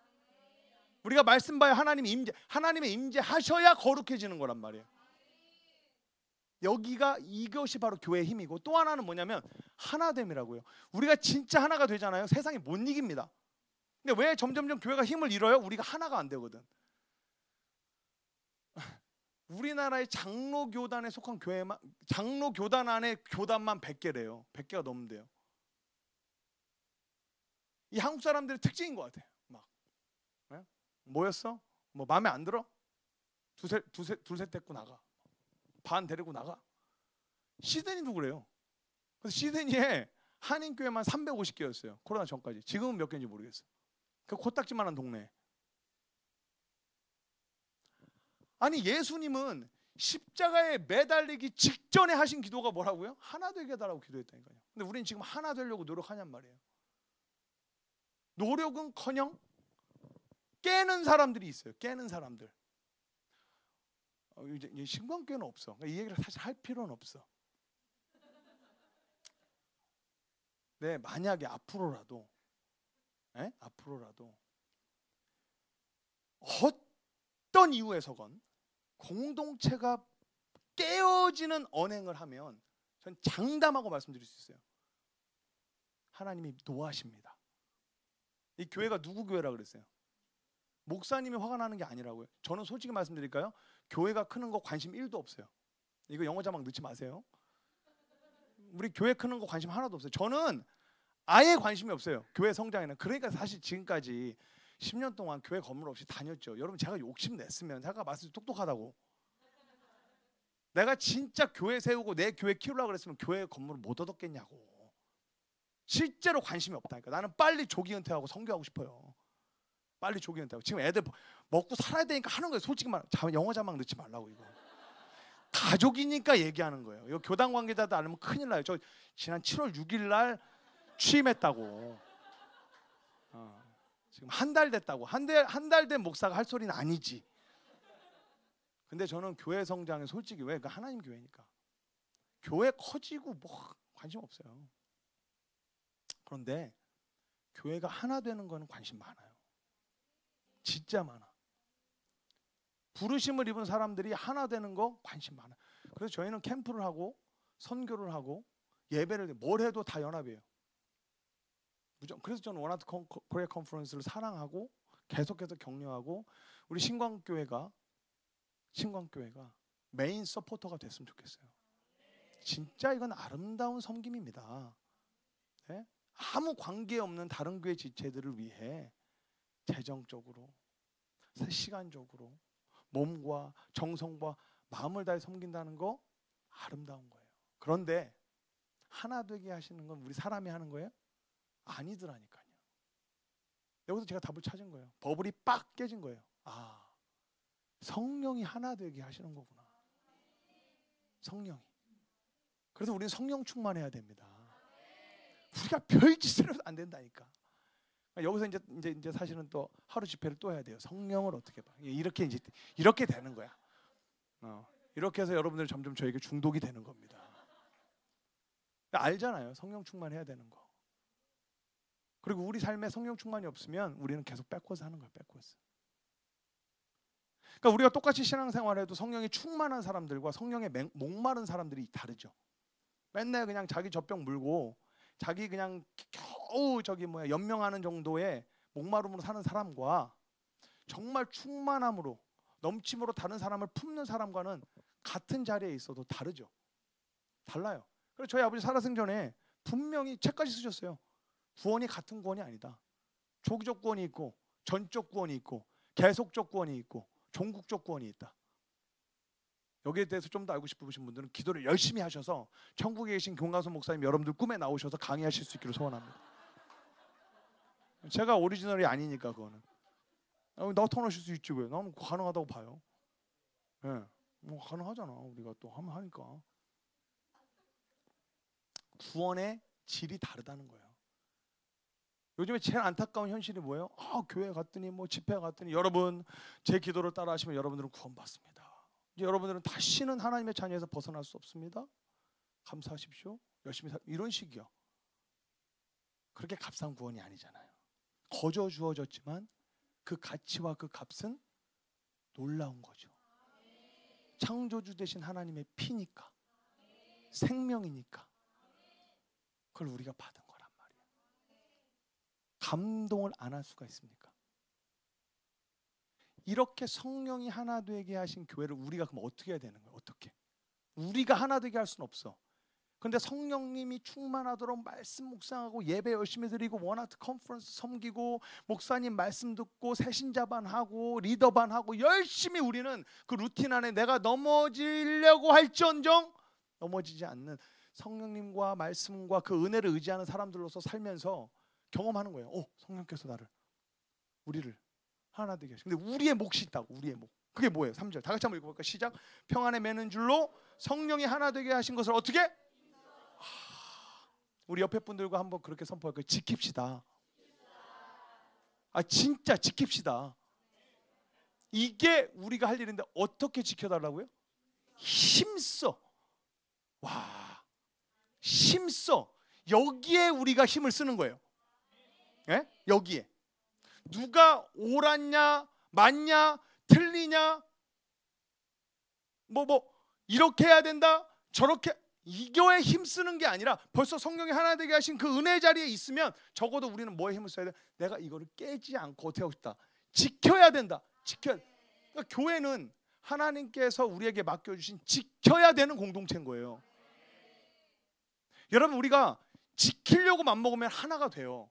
우리가 말씀 봐야 하나님의 임재하셔야 거룩해지는 거란 말이에요. 이것이 바로 교회의 힘이고 또 하나는 뭐냐면 하나됨이라고요. 우리가 진짜 하나가 되잖아요. 세상이 못 이깁니다. 근데 왜 점점점 교회가 힘을 잃어요? 우리가 하나가 안 되거든. 우리나라의 장로교단에 속한 교회만 장로교단 안에 교단만 100개래요. 100개가 넘는데요. 이 한국 사람들의 특징인 것 같아요. 뭐였어? 마음에 안 들어? 두세 데리고 나가. 반 데리고 나가. 시드니도 그래요. 그래서 시드니에 한인교회만 350개였어요. 코로나 전까지. 지금은 몇 개인지 모르겠어요. 그 코딱지만한 동네. 아니 예수님은 십자가에 매달리기 직전에 하신 기도가 뭐라고요? 하나 되게 해달라고 기도했다니까요. 근데 우리는 지금 하나 되려고 노력하냔 말이에요. 노력은커녕 깨는 사람들이 있어요. 깨는 사람들. 이제 신광교회는 없어. 그러니까 이 얘기를 사실 할 필요는 없어. 네, 만약에 앞으로라도 어떤 이유에서건 공동체가 깨어지는 언행을 하면 전 장담하고 말씀드릴 수 있어요. 하나님이 노하십니다. 이 교회가 누구 교회라 그랬어요? 목사님이 화가 나는 게 아니라고요. 저는 솔직히 말씀드릴까요? 교회가 크는 거 관심 1도 없어요. 이거 영어 자막 넣지 마세요. 우리 교회 크는 거 관심 하나도 없어요. 저는 아예 관심이 없어요. 교회 성장에는. 그러니까 사실 지금까지 10년 동안 교회 건물 없이 다녔죠. 여러분 제가 욕심냈으면 제가 말씀 똑똑하다고. 내가 진짜 교회 세우고 내 교회 키우려고 그랬으면 교회 건물을 못 얻었겠냐고. 실제로 관심이 없다니까. 나는 빨리 조기 은퇴하고 선교하고 싶어요. 빨리 조기 은퇴하고. 지금 애들 먹고 살아야 되니까 하는 거예요. 솔직히 말하면 영어 자막 넣지 말라고 이거. 가족이니까 얘기하는 거예요. 이거 교단 관계자도 알면 큰일 나요. 저 지난 7월 6일 날 취임했다고. 지금 한 달 됐다고. 한 달 된 목사가 할 소리는 아니지. 근데 저는 교회 성장에 솔직히 왜? 그 하나님 교회니까. 교회 커지고 뭐 관심 없어요. 그런데 교회가 하나 되는 거는 관심 많아요. 진짜 많아. 부르심을 입은 사람들이 하나 되는 거 관심 많아요. 그래서 저희는 캠프를 하고 선교를 하고 예배를 뭘 해도 다 연합이에요. 그래서 저는 원하트 코리아 컨퍼런스를 사랑하고 계속해서 격려하고 우리 신광교회가 메인 서포터가 됐으면 좋겠어요. 진짜 이건 아름다운 섬김입니다. 네? 아무 관계없는 다른 교회 지체들을 위해 재정적으로, 시간적으로, 몸과 정성과 마음을 다해 섬긴다는 거 아름다운 거예요. 그런데 하나 되게 하시는 건 우리 사람이 하는 거예요? 아니더라니까요. 여기서 제가 답을 찾은 거예요. 버블이 빡 깨진 거예요. 아, 성령이 하나 되게 하시는 거구나. 성령이. 그래서 우리는 성령 충만해야 됩니다. 우리가 별짓을 해도 안 된다니까. 여기서 이제 사실은 또 하루 집회를 또 해야 돼요. 성령을 어떻게 봐? 이렇게 되는 거야. 이렇게 해서 여러분들 점점 저에게 중독이 되는 겁니다. 알잖아요. 성령 충만해야 되는 거. 그리고 우리 삶에 성령 충만이 없으면 우리는 계속 백워스 하는 거예요. 백워스. 그러니까 우리가 똑같이 신앙생활해도 성령이 충만한 사람들과 성령에 목마른 사람들이 다르죠. 맨날 그냥 자기 젖병 물고 자기 그냥 겨우 연명하는 정도의 목마름으로 사는 사람과 정말 충만함으로 넘침으로 다른 사람을 품는 사람과는 같은 자리에 있어도 다르죠. 달라요. 그래서 저희 아버지 살아생전에 분명히 책까지 쓰셨어요. 구원이 같은 구원이 아니다. 조기적 구원이 있고 전적 구원이 있고 계속적 구원이 있고 종국적 구원이 있다. 여기에 대해서 좀 더 알고 싶으신 분들은 기도를 열심히 하셔서 천국에 계신 교가선 목사님 여러분들 꿈에 나오셔서 강의하실 수 있기를 소원합니다. 제가 오리지널이 아니니까 그거는. 나타나실 수 있지 왜? 나는 가능하다고 봐요. 예, 뭐 가능하잖아. 우리가 또 하니까. 구원의 질이 다르다는 거예요. 요즘에 제일 안타까운 현실이 뭐예요? 교회 갔더니 뭐 집회 갔더니 여러분 제 기도를 따라 하시면 여러분들은 구원받습니다. 이제 여러분들은 다시는 하나님의 자녀에서 벗어날 수 없습니다. 감사하십시오. 열심히 이런 식이요. 그렇게 값싼 구원이 아니잖아요. 거저 주어졌지만 그 가치와 그 값은 놀라운 거죠. 창조주 되신 하나님의 피니까, 생명이니까 그걸 우리가 받은 거란 말이에요. 감동을 안 할 수가 있습니까? 이렇게 성령이 하나 되게 하신 교회를 우리가 그럼 어떻게 해야 되는 거예요? 어떻게? 우리가 하나 되게 할 수는 없어. 근데 성령님이 충만하도록 말씀 묵상하고 예배 열심히 드리고 원하트 컨퍼런스 섬기고 목사님 말씀 듣고 새신자반 하고 리더반 하고 열심히 우리는 그 루틴 안에 내가 넘어지려고 할지언정 넘어지지 않는 성령님과 말씀과 그 은혜를 의지하는 사람들로서 살면서 경험하는 거예요. 성령께서 우리를 하나 되게 하시고. 근데 우리의 몫이 있다고. 우리의 몫. 그게 뭐예요? 3절 다 같이 한번 읽어볼까요? 시작. 평안에 매는 줄로 성령이 하나 되게 하신 것을 어떻게? 우리 옆에 분들과 한번 그렇게 선포할까요? 지킵시다. 진짜 지킵시다. 이게 우리가 할 일인데 어떻게 지켜달라고요? 힘써. 와, 힘써. 여기에 우리가 힘을 쓰는 거예요. 예? 여기에. 누가 옳았냐, 맞냐, 틀리냐, 뭐 이렇게 해야 된다, 저렇게 이거에 힘쓰는 게 아니라 벌써 성령이 하나 되게 하신 그 은혜 자리에 있으면 적어도 우리는 뭐에 힘을 써야 돼? 내가 이거를 깨지 않고 어떻게 하고 싶다? 지켜야 된다. 그러니까 교회는 하나님께서 우리에게 맡겨주신 지켜야 되는 공동체인 거예요. 여러분 우리가 지키려고 맘먹으면 하나가 돼요.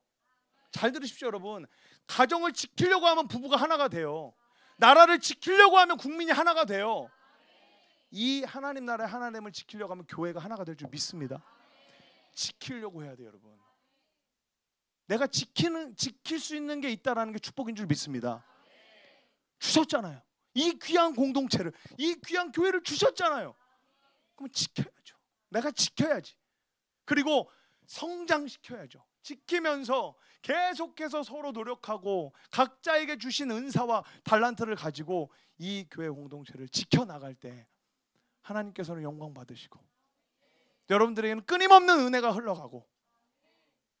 잘 들으십시오 여러분. 가정을 지키려고 하면 부부가 하나가 돼요. 나라를 지키려고 하면 국민이 하나가 돼요. 이 하나님 나라의 하나님을 지키려고 하면 교회가 하나가 될 줄 믿습니다. 지키려고 해야 돼요 여러분. 내가 지킬 수 있는 게 있다라는 게 축복인 줄 믿습니다. 주셨잖아요. 이 귀한 공동체를, 이 귀한 교회를 주셨잖아요. 그럼 지켜야죠. 내가 지켜야지. 그리고 성장시켜야죠. 지키면서 계속해서 서로 노력하고 각자에게 주신 은사와 달란트를 가지고 이 교회 공동체를 지켜나갈 때 하나님께서는 영광 받으시고 여러분들에게는 끊임없는 은혜가 흘러가고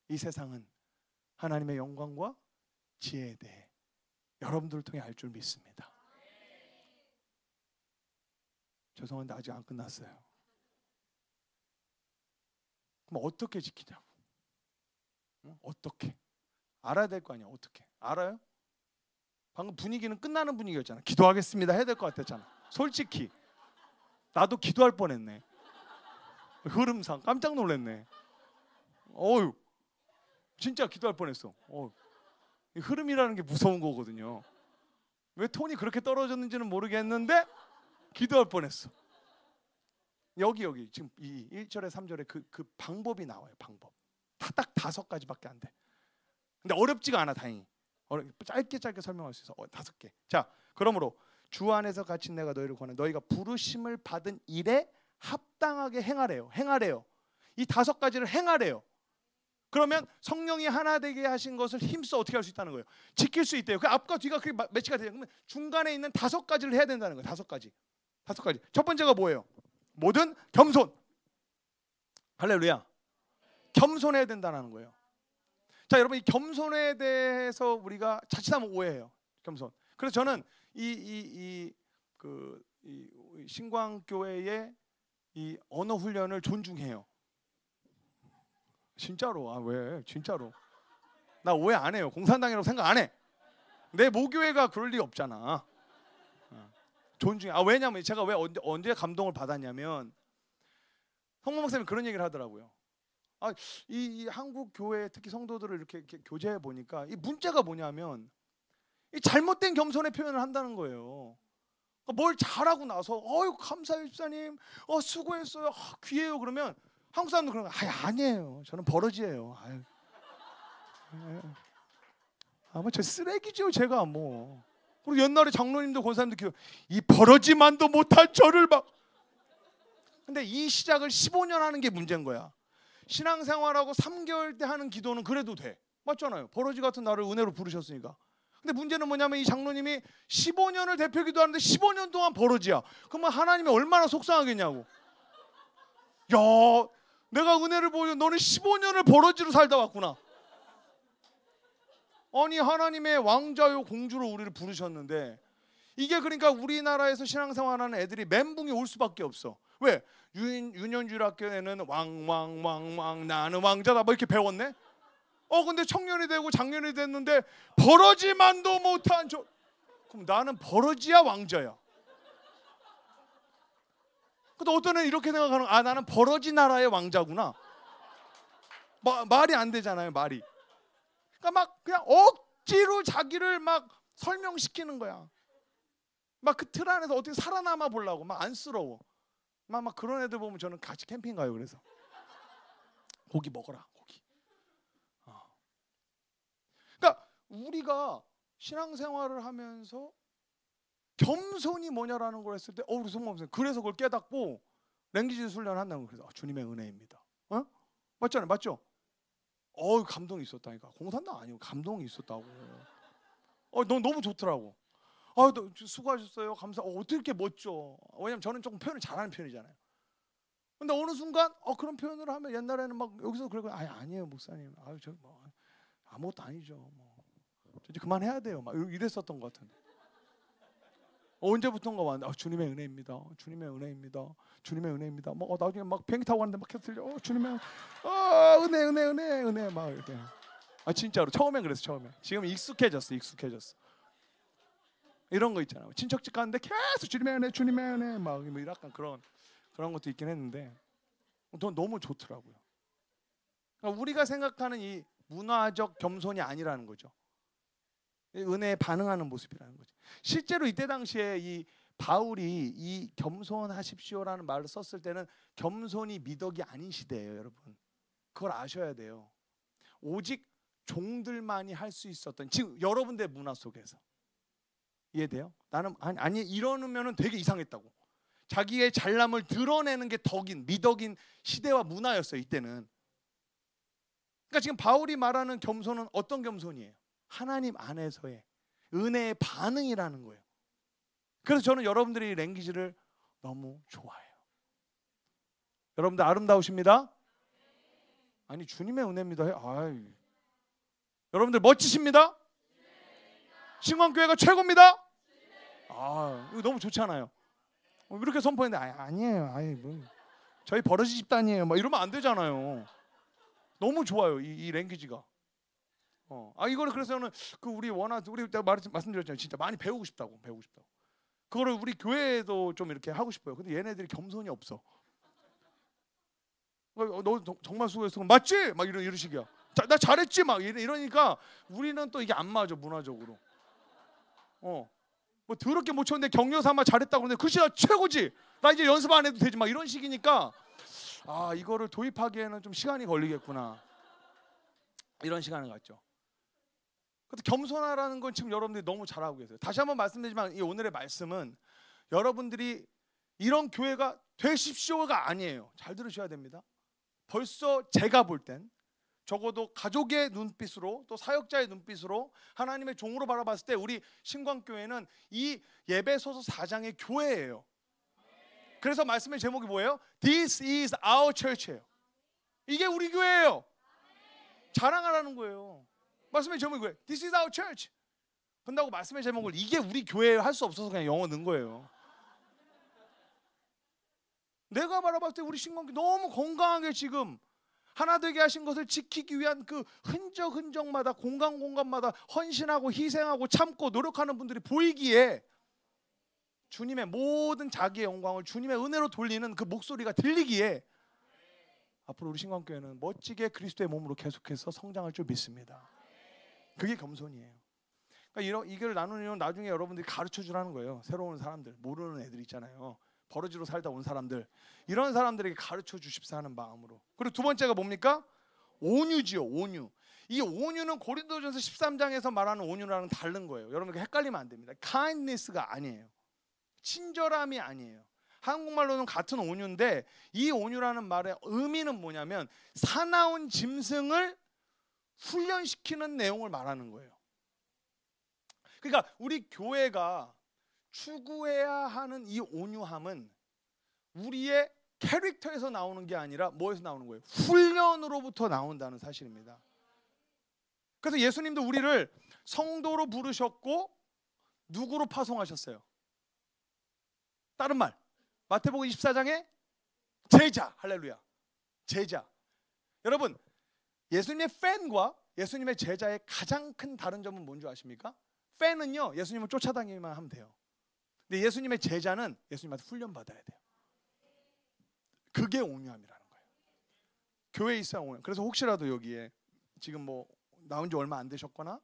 이 세상은 하나님의 영광과 지혜에 대해 여러분들을 통해 알 줄 믿습니다. 죄송한데 아직 안 끝났어요. 그럼 어떻게 지키냐고. 어떻게? 알아야 될 거 아니야. 어떻게? 알아요? 방금 분위기는 끝나는 분위기였잖아. 기도하겠습니다 해야 될 것 같았잖아. 솔직히 나도 기도할 뻔했네. 흐름상 깜짝 놀랐네. 어휴, 진짜 기도할 뻔했어. 흐름이라는 게 무서운 거거든요. 왜 톤이 그렇게 떨어졌는지는 모르겠는데 기도할 뻔했어. 여기 지금 이 1절에 3절에 그 방법이 나와요. 방법. 딱 5가지밖에 안 돼. 근데 어렵지가 않아. 다행히 짧게 설명할 수 있어. 5개. 자, 그러므로 주 안에서 갇힌 내가 너희를 권해 너희가 부르심을 받은 일에 합당하게 행하래요. 이 5가지를 행하래요. 그러면 성령이 하나 되게 하신 것을 힘써 어떻게 할 수 있다는 거예요? 지킬 수 있대요. 그 앞과 뒤가 그게 매치가 되죠. 그러면 중간에 있는 5가지를 해야 된다는 거예요. 5가지. 첫 번째가 뭐예요? 모든 겸손. 할렐루야. 겸손해야 된다는 거예요. 자, 여러분 이 겸손에 대해서 우리가 자칫하면 오해해요. 겸손. 그래서 저는 이 신광교회의 이 언어 훈련을 존중해요. 진짜로. 왜? 진짜로. 나 오해 안 해요. 공산당이라고 생각 안 해. 내 모교회가 그럴 리 없잖아. 존중해. 왜냐면 제가 왜 언제 감동을 받았냐면 성모 목사님이 그런 얘기를 하더라고요. 이 한국 교회 특히 성도들을 이렇게 교제해 보니까 이 문제가 뭐냐면 이 잘못된 겸손의 표현을 한다는 거예요. 뭘 잘하고 나서 감사해요 집사님, 수고했어요, 귀해요 그러면 한국 사람도 그런 거 아니에요. 저는 버러지예요. 저 쓰레기죠 제가 뭐. 그리고 옛날에 장로님도 권사님도 이 버러지만도 못한 저를 막. 근데 이 시작을 15년 하는 게 문제인 거야. 신앙생활하고 3개월 때 하는 기도는 그래도 돼. 맞잖아요. 버러지 같은 나를 은혜로 부르셨으니까. 근데 문제는 뭐냐면 이 장로님이 15년을 대표 기도하는데 15년 동안 버러지야. 그러면 하나님이 얼마나 속상하겠냐고. 야, 내가 은혜를 보여 너는 15년을 버러지로 살다 왔구나. 아니 하나님의 왕자요 공주로 우리를 부르셨는데 이게 그러니까 우리나라에서 신앙생활하는 애들이 멘붕이 올 수밖에 없어. 왜? 유년주일학교에는 왕 나는 왕자다 뭐 이렇게 배웠네. 근데 청년이 되고 장년이 됐는데 버러지만도 못한 저. 그럼 나는 버러지야 왕자야? 근데 어떤 애는 이렇게 생각하는 나는 버러지 나라의 왕자구나. 말이 안 되잖아요. 말이. 그러니까 막 그냥 억지로 자기를 막 설명시키는 거야. 막 그 틀 안에서 어떻게 살아남아 보려고 막 안쓰러워. 막 그런 애들 보면 저는 같이 캠핑 가요. 그래서 고기 먹어라 고기. 그러니까 우리가 신앙생활을 하면서 겸손이 뭐냐라는 걸 했을 때 우리 성모님 그래서 그걸 깨닫고 랭귀지 훈련한다는 거예요. 그래서 주님의 은혜입니다. 맞잖아요. 맞죠? 감동이 있었다니까. 공산당 아니고 감동이 있었다고. 너무 좋더라고. 수고하셨어요. 감사. 어떻게 이렇게 멋져. 왜냐면 저는 조금 표현을 잘하는 편이잖아요. 근데 어느 순간 그런 표현을 하면 옛날에는 막 여기서 그러고 아니에요 목사님. 저 뭐 아무것도 아니죠. 뭐 이제 그만해야 돼요. 막 이랬었던 것 같은데. 언제부턴가 왔는데 주님의 은혜입니다. 주님의 은혜입니다. 주님의 은혜입니다. 뭐 나중에 막 비행기 타고 갔는데 막 계속 들려. 주님의 은혜 막 이렇게. 진짜로 처음엔 그랬어. 처음에. 지금 익숙해졌어. 이런 거 있잖아요. 친척집 갔는데 계속 주님의 은혜 막 약간 그런 것도 있긴 했는데 너무 좋더라고요. 그러니까 우리가 생각하는 이 문화적 겸손이 아니라는 거죠. 은혜에 반응하는 모습이라는 거죠. 실제로 이때 당시에 이 바울이 이 겸손하십시오라는 말을 썼을 때는 겸손이 미덕이 아닌 시대예요, 여러분. 그걸 아셔야 돼요. 오직 종들만이 할 수 있었던 지금 여러분들의 문화 속에서. 이해돼요? 나는 아니 이러면은 되게 이상했다고. 자기의 잘남을 드러내는 게 덕인 미덕인 시대와 문화였어요, 이때는. 그러니까 지금 바울이 말하는 겸손은 어떤 겸손이에요? 하나님 안에서의 은혜의 반응이라는 거예요. 그래서 저는 여러분들의 이 랭귀지를 너무 좋아해요. 여러분들 아름다우십니다. 아니 주님의 은혜입니다. 아이. 여러분들 멋지십니다. 신광교회가 최고입니다. 아, 이거 너무 좋잖아요. 이렇게 선포했는데 아니에요. 뭐 저희 버러지 집단이에요. 막 이러면 안 되잖아요. 너무 좋아요. 이 랭귀지가. 이거를 그래서 저는 우리 내가 말씀드렸잖아요. 진짜 많이 배우고 싶다고. 그거를 우리 교회에도 좀 이렇게 하고 싶어요. 근데 얘네들이 겸손이 없어. 너 정말 수고했어. 맞지? 막 이런 식이야. 나 잘했지? 막 이러니까 우리는 또 이게 안 맞아 문화적으로. 뭐 더럽게 못 쳤는데 격려 삼아 잘했다고 그러는데 글쎄 나 최고지. 나 이제 연습 안 해도 되지. 막 이런 식이니까 이거를 도입하기에는 좀 시간이 걸리겠구나. 이런 시간을 갖죠. 그래서 겸손하라는 건 지금 여러분들이 너무 잘하고 계세요. 다시 한번 말씀드리지만 이 오늘의 말씀은 여러분들이 이런 교회가 되십시오가 아니에요. 잘 들으셔야 됩니다. 벌써 제가 볼 땐 적어도 가족의 눈빛으로 또 사역자의 눈빛으로 하나님의 종으로 바라봤을 때 우리 신광교회는 이 예배소서 4장의 교회예요. 그래서 말씀의 제목이 뭐예요? This is our church예요. 이게 우리 교회예요. 자랑하라는 거예요. 말씀의 제목이 뭐예요? This is our church. 근다고 말씀의 제목을 이게 우리 교회예요 할 수 없어서 그냥 영어 넣은 거예요. 내가 바라봤을 때 우리 신광교회 너무 건강하게 지금 하나 되게 하신 것을 지키기 위한 그 흔적마다 공간마다 헌신하고 희생하고 참고 노력하는 분들이 보이기에 주님의 모든 자기의 영광을 주님의 은혜로 돌리는 그 목소리가 들리기에 앞으로 우리 신광교회는 멋지게 그리스도의 몸으로 계속해서 성장할 줄 믿습니다. 그게 겸손이에요. 그러니까 이걸 나누는 이유는 나중에 여러분들이 가르쳐 주라는 거예요. 새로운 사람들, 모르는 애들 있잖아요. 버러지로 살다 온 사람들, 이런 사람들에게 가르쳐 주십사 하는 마음으로. 그리고 두 번째가 뭡니까? 온유지요. 온유. 이 온유는 고린도전서 13장에서 말하는 온유랑은 다른 거예요. 여러분 헷갈리면 안 됩니다. kindness가 아니에요. 친절함이 아니에요. 한국말로는 같은 온유인데 이 온유라는 말의 의미는 뭐냐면 사나운 짐승을 훈련시키는 내용을 말하는 거예요. 그러니까 우리 교회가 추구해야 하는 이 온유함은 우리의 캐릭터에서 나오는 게 아니라 뭐에서 나오는 거예요? 훈련으로부터 나온다는 사실입니다. 그래서 예수님도 우리를 성도로 부르셨고 누구로 파송하셨어요? 다른 말 마태복음 24장에 제자. 할렐루야. 제자. 여러분 예수님의 팬과 예수님의 제자의 가장 큰 다른 점은 뭔지 아십니까? 팬은요 예수님을 쫓아다니기만 하면 돼요. 근데 예수님의 제자는 예수님한테 훈련받아야 돼요. 그게 온유함이라는 거예요. 교회에 있어야 온유. 그래서 혹시라도 여기에 지금 뭐 나온 지 얼마 안 되셨거나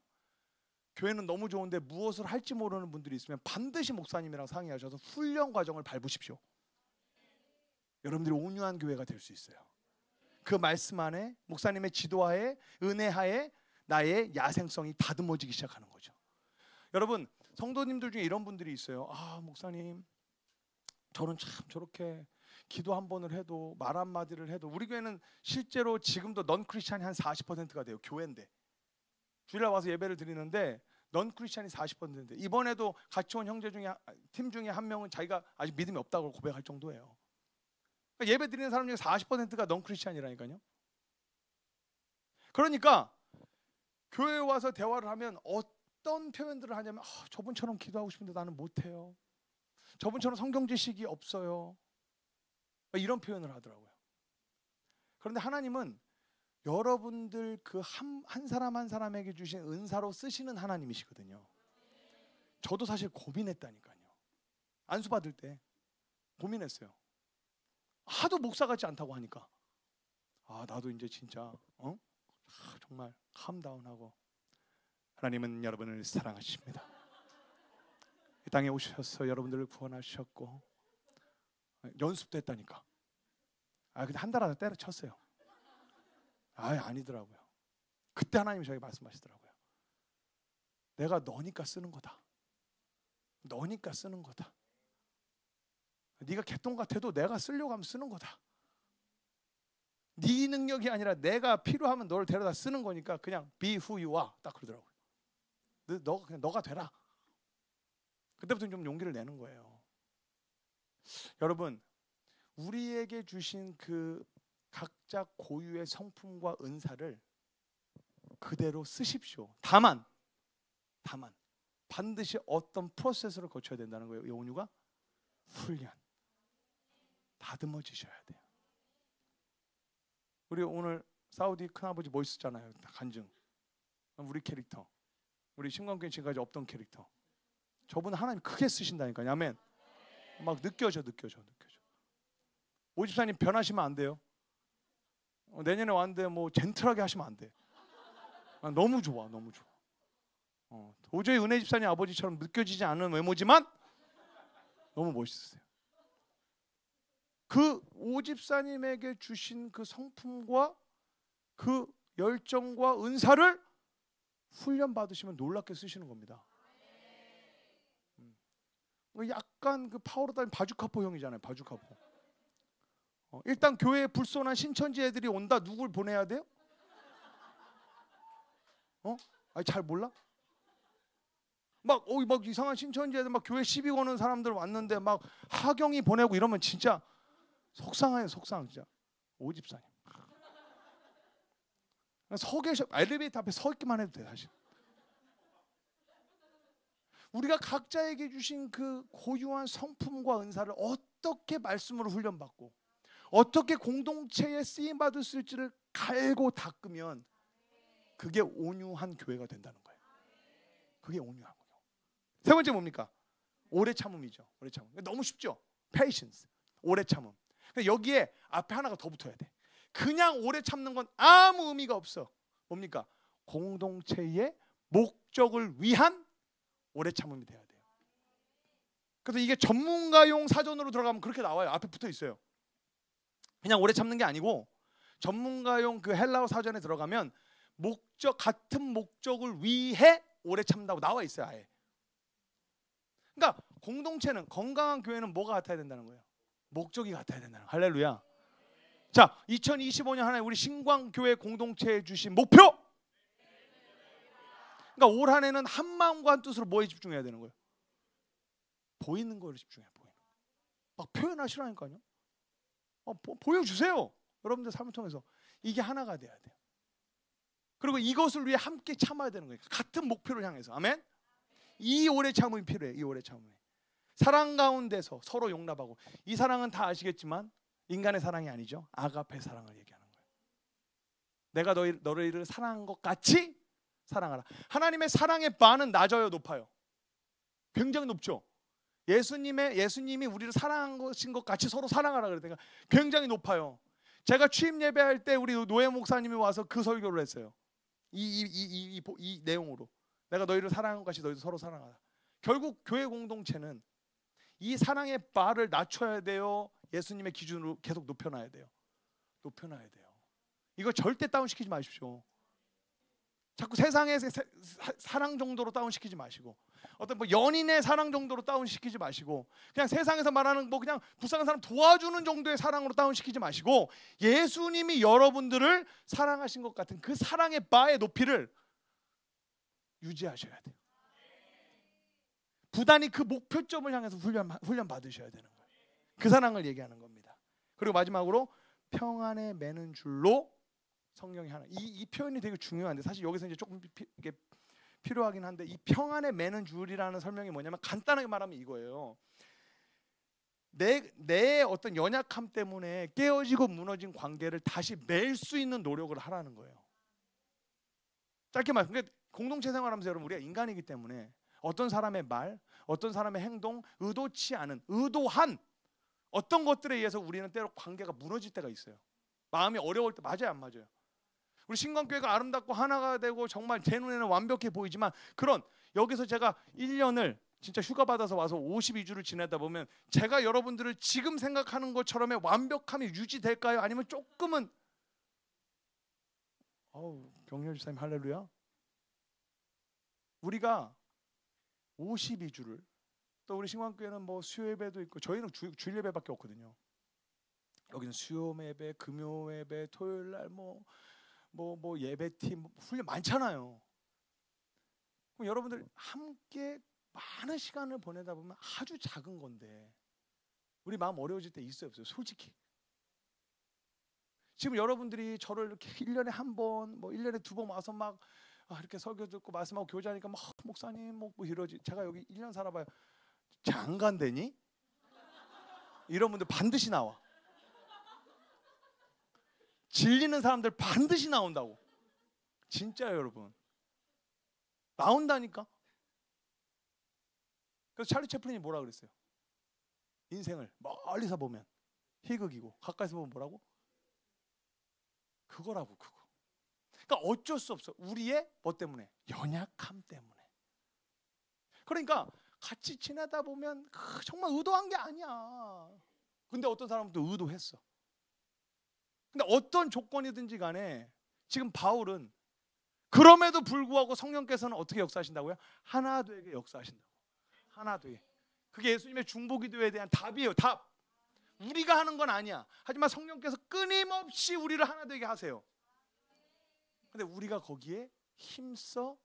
교회는 너무 좋은데 무엇을 할지 모르는 분들이 있으면 반드시 목사님이랑 상의하셔서 훈련 과정을 밟으십시오. 여러분들이 온유한 교회가 될 수 있어요. 그 말씀 안에 목사님의 지도하에 은혜하에 나의 야생성이 다듬어지기 시작하는 거죠. 여러분 성도님들 중에 이런 분들이 있어요. 목사님 저는 참 저렇게 기도 한 번을 해도 말 한마디를 해도 우리 교회는 실제로 지금도 넌 크리스찬이 한 40%가 돼요. 교회인데 주일날 와서 예배를 드리는데 넌 크리스찬이 40%인데 이번에도 같이 온 형제 중에 팀 중에 한 명은 자기가 아직 믿음이 없다고 고백할 정도예요. 그러니까 예배 드리는 사람 중에 40%가 넌 크리스찬이라니까요. 그러니까 교회에 와서 대화를 하면 어떤 표현들을 하냐면 저분처럼 기도하고 싶은데 나는 못해요. 저분처럼 성경 지식이 없어요. 이런 표현을 하더라고요. 그런데 하나님은 여러분들 그 한 사람 한 사람에게 주신 은사로 쓰시는 하나님이시거든요. 저도 사실 고민했다니까요. 안수 받을 때 고민했어요. 하도 목사 같지 않다고 하니까 나도 이제 진짜 정말 캄다운하고 하나님은 여러분을 사랑하십니다. 이 땅에 오셔서 여러분들을 구원하셨고 연습도 했다니까. 근데 한 달 안에 때려쳤어요. 아니더라고요. 그때 하나님이 저에게 말씀하시더라고요. 내가 너니까 쓰는 거다. 너니까 쓰는 거다. 네가 개똥 같아도 내가 쓰려고 하면 쓰는 거다. 네 능력이 아니라 내가 필요하면 너를 데려다 쓰는 거니까 그냥 be who you are 딱 그러더라고요. 너 그냥 너가 되라. 그때부터 좀 용기를 내는 거예요. 여러분, 우리에게 주신 그 각자 고유의 성품과 은사를 그대로 쓰십시오. 다만 반드시 어떤 프로세스를 거쳐야 된다는 거예요. 이 온유가 훈련, 다듬어지셔야 돼요. 우리 오늘 사우디 큰아버지 멋있었잖아요. 간증. 우리 캐릭터, 우리 신광교회 지금까지 없던 캐릭터. 저분 하나님 크게 쓰신다니까요. 아멘. 막 느껴져. 오집사님 변하시면 안 돼요. 내년에 왔는데 뭐 젠틀하게 하시면 안 돼. 너무 좋아. 도저히 은혜 집사님 아버지처럼 느껴지지 않는 외모지만 너무 멋있으세요. 그 오집사님에게 주신 그 성품과 그 열정과 은사를 훈련 받으시면 놀랍게 쓰시는 겁니다. 약간 그 파워로 따지면 바주카포 형이잖아요. 바주카포. 일단 교회에 불손한 신천지 애들이 온다. 누굴 보내야 돼요? 아니 잘 몰라? 막 이상한 신천지 애들 막 교회 시비 거는 사람들 왔는데 막 하경이 보내고 이러면 진짜 속상해요. 속상 진짜. 오집사님. 서 계셔 엘리베이터 앞에 서 있기만 해도 돼 사실. 우리가 각자에게 주신 그 고유한 성품과 은사를 어떻게 말씀으로 훈련받고 어떻게 공동체에 쓰임 받았을지를 갈고 닦으면 그게 온유한 교회가 된다는 거예요. 그게 온유한 거예요. 세 번째 뭡니까? 오래 참음이죠. 오래 참음. 너무 쉽죠? patience. 오래 참음. 여기에 앞에 하나가 더 붙어야 돼. 그냥 오래 참는 건 아무 의미가 없어. 뭡니까? 공동체의 목적을 위한 오래 참음이 돼야 돼요. 그래서 이게 전문가용 사전으로 들어가면 그렇게 나와요. 앞에 붙어 있어요. 그냥 오래 참는 게 아니고 전문가용 그 헬라어 사전에 들어가면 같은 목적을 위해 오래 참는다고 나와 있어요. 아예. 그러니까 공동체는, 건강한 교회는 뭐가 같아야 된다는 거예요? 목적이 같아야 된다는 거예요. 할렐루야. 자, 2025년 하나님 우리 신광교회 공동체에 주신 목표. 그러니까 올 한 해는 한 마음과 한 뜻으로 뭐에 집중해야 되는 거예요? 보이는 거에 집중해요. 보이는 거. 막 표현하시라니까요. 보여주세요. 여러분들 삶을 통해서 이게 하나가 돼야 돼요. 그리고 이것을 위해 함께 참아야 되는 거예요. 같은 목표를 향해서. 아멘. 이 오래 참음이 필요해요. 이 오래 참음이. 사랑 가운데서 서로 용납하고. 이 사랑은 다 아시겠지만 인간의 사랑이 아니죠. 아가페 사랑을 얘기하는 거예요. 내가 너희를 사랑한 것 같이 사랑하라. 하나님의 사랑의 바는 낮아요, 높아요? 굉장히 높죠. 예수님이 우리를 사랑한 것인 것 같이 서로 사랑하라 그랬더니 굉장히 높아요. 제가 취임 예배할 때 우리 노예 목사님이 와서 그 설교를 했어요. 이 내용으로 내가 너희를 사랑한 것 같이 너희도 서로 사랑하라. 결국 교회 공동체는 이 사랑의 바를 낮춰야 돼요. 예수님의 기준으로 계속 높여놔야 돼요. 높여놔야 돼요. 이거 절대 다운시키지 마십시오. 자꾸 세상의 사랑 정도로 다운시키지 마시고 어떤 뭐 연인의 사랑 정도로 다운시키지 마시고 그냥 세상에서 말하는 뭐 그냥 불쌍한 사람 도와주는 정도의 사랑으로 다운시키지 마시고 예수님이 여러분들을 사랑하신 것 같은 그 사랑의 바의 높이를 유지하셔야 돼요. 부단히 그 목표점을 향해서 훈련 받으셔야 되는 거예요. 그 사랑을 얘기하는 겁니다. 그리고 마지막으로 평안에 매는 줄로 성령이 하나. 이 표현이 되게 중요한데 사실 여기서 이제 조금 이게 필요하긴 한데 이 평안에 매는 줄이라는 설명이 뭐냐면 간단하게 말하면 이거예요. 내 어떤 연약함 때문에 깨어지고 무너진 관계를 다시 맬 수 있는 노력을 하라는 거예요. 짧게 말하면 그러니까 공동체 생활하면서 여러분 우리가 인간이기 때문에 어떤 사람의 말, 어떤 사람의 행동, 의도치 않은, 의도한 어떤 것들에 의해서 우리는 때로 관계가 무너질 때가 있어요. 마음이 어려울 때 맞아요, 안 맞아요? 우리 신광교회가 아름답고 하나가 되고 정말 제 눈에는 완벽해 보이지만 그런 여기서 제가 1년을 진짜 휴가 받아서 와서 52주를 지내다 보면 제가 여러분들을 지금 생각하는 것처럼의 완벽함이 유지될까요? 아니면 조금은 경렬 집사님 할렐루야. 우리가 52주를 또 우리 신광교회는 뭐 수요 예배도 있고 저희는 주일 예배밖에 없거든요. 여기는 수요 예배, 금요 예배, 토요일 날 뭐 예배팀 훈련 많잖아요. 그럼 여러분들 함께 많은 시간을 보내다 보면 아주 작은 건데 우리 마음 어려워질 때 있어요, 없어요? 솔직히. 지금 여러분들이 저를 이렇게 1년에 한 번, 뭐 1년에 2번 와서 막 이렇게 설교 듣고 말씀하고 교제하니까 막 목사님 뭐 이러지. 제가 여기 1년 살아봐요. 장관되니? 이런 분들 반드시 나와. 질리는 사람들 반드시 나온다고. 진짜요, 여러분. 나온다니까. 그래서 찰리 채플린이 뭐라 그랬어요? 인생을 멀리서 보면 희극이고 가까이서 보면 뭐라고? 그거라고, 그거. 그러니까 어쩔 수 없어. 우리의 뭐 때문에? 연약함 때문에. 그러니까 같이 지내다 보면 정말 의도한 게 아니야. 근데 어떤 사람은 또 의도했어. 근데 어떤 조건이든지 간에 지금 바울은 그럼에도 불구하고 성령께서는 어떻게 역사하신다고요? 하나 되게 역사하신다고. 하나 되게. 그게 예수님의 중보기도에 대한 답이에요. 답. 우리가 하는 건 아니야. 하지만 성령께서 끊임없이 우리를 하나 되게 하세요. 근데 우리가 거기에 힘써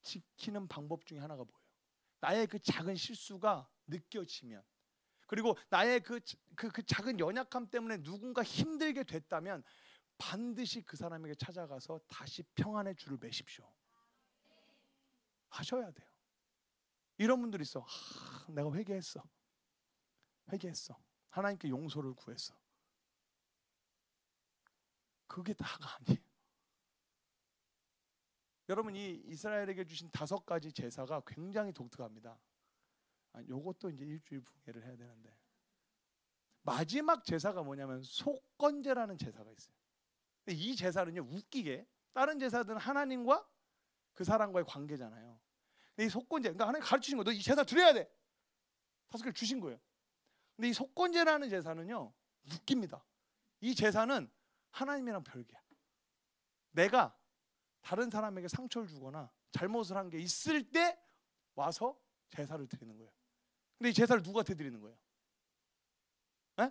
지키는 방법 중에 하나가 뭐예요? 나의 그 작은 실수가 느껴지면, 그리고 나의 그 작은 연약함 때문에 누군가 힘들게 됐다면 반드시 그 사람에게 찾아가서 다시 평안의 줄을 매십시오. 하셔야 돼요. 이런 분들이 있어. 내가 회개했어. 하나님께 용서를 구했어. 그게 다가 아니에요. 여러분, 이 이스라엘에게 주신 5가지 제사가 굉장히 독특합니다. 요것도 이제 일주일 분회를 해야 되는데, 마지막 제사가 뭐냐면 속건제라는 제사가 있어요. 근데 이 제사는요, 웃기게 다른 제사들은 하나님과 그 사람과의 관계잖아요. 근데 이 속건제, 그러니까 하나님 가르치신 거예요. 너 이 제사 드려야 돼. 5개를 주신 거예요. 근데 이 속건제라는 제사는요, 웃깁니다. 이 제사는 하나님이랑 별개야. 내가 다른 사람에게 상처를 주거나 잘못을 한 게 있을 때 와서 제사를 드리는 거예요. 근데 이 제사를 누구한테 드리는 거예요?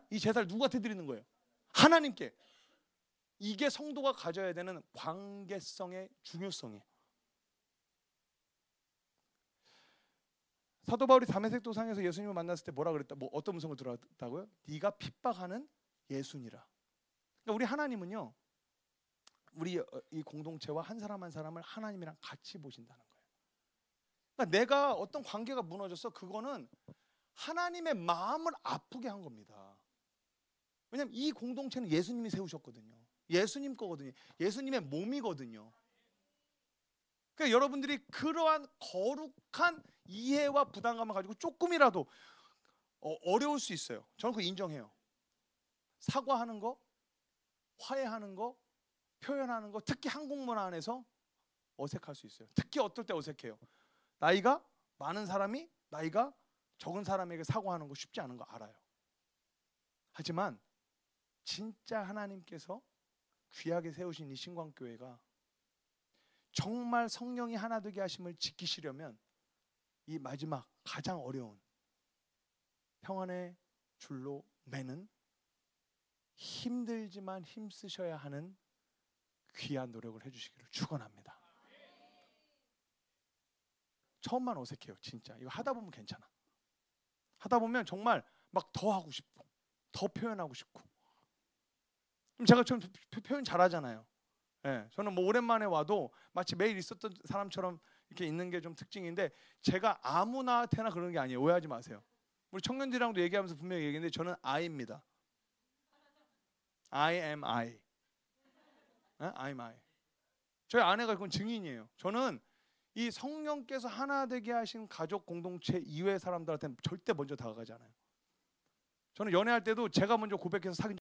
이 제사를 누구한테 드리는 거예요? 하나님께. 이게 성도가 가져야 되는 관계성의 중요성이에요. 사도 바울이 다메섹 도상에서 예수님을 만났을 때 뭐라 그랬다? 뭐 어떤 음성을 들었다고요? 네가 핍박하는 예수니라. 그러니까 우리 하나님은요, 우리 이 공동체와 한 사람 한 사람을 하나님이랑 같이 보신다는 거예요. 그러니까 내가 어떤 관계가 무너졌어, 그거는 하나님의 마음을 아프게 한 겁니다. 왜냐하면 이 공동체는 예수님이 세우셨거든요. 예수님 거거든요. 예수님의 몸이거든요. 그러니까 여러분들이 그러한 거룩한 이해와 부담감을 가지고 조금이라도 어려울 수 있어요. 저는 그거 인정해요. 사과하는 거, 화해하는 거, 표현하는 거, 특히 한국문화 안에서 어색할 수 있어요. 특히 어떨 때 어색해요. 나이가 많은 사람이 나이가 적은 사람에게 사과하는 거 쉽지 않은 거 알아요. 하지만 진짜 하나님께서 귀하게 세우신 이 신광교회가 정말 성령이 하나 되게 하심을 지키시려면 이 마지막 가장 어려운 평안의 줄로 매는 힘들지만 힘쓰셔야 하는 귀한 노력을 해주시기를 축원합니다. 처음만 어색해요. 진짜 이거 하다 보면 괜찮아. 하다 보면 정말 막 더 하고 싶고 더 표현하고 싶고. 제가 좀 표현 잘하잖아요. 예, 저는 뭐 오랜만에 와도 마치 매일 있었던 사람처럼 이렇게 있는 게 좀 특징인데, 제가 아무나한테나 그러는 게 아니에요. 오해하지 마세요. 우리 청년들이랑도 얘기하면서 분명히 얘기했는데 저는 I입니다. I am I. I'm I. 저희 아내가 그건 증인이에요. 저는 이 성령께서 하나 되게 하신 가족 공동체 이외의 사람들한테는 절대 먼저 다가가지 않아요. 저는 연애할 때도 제가 먼저 고백해서 사귄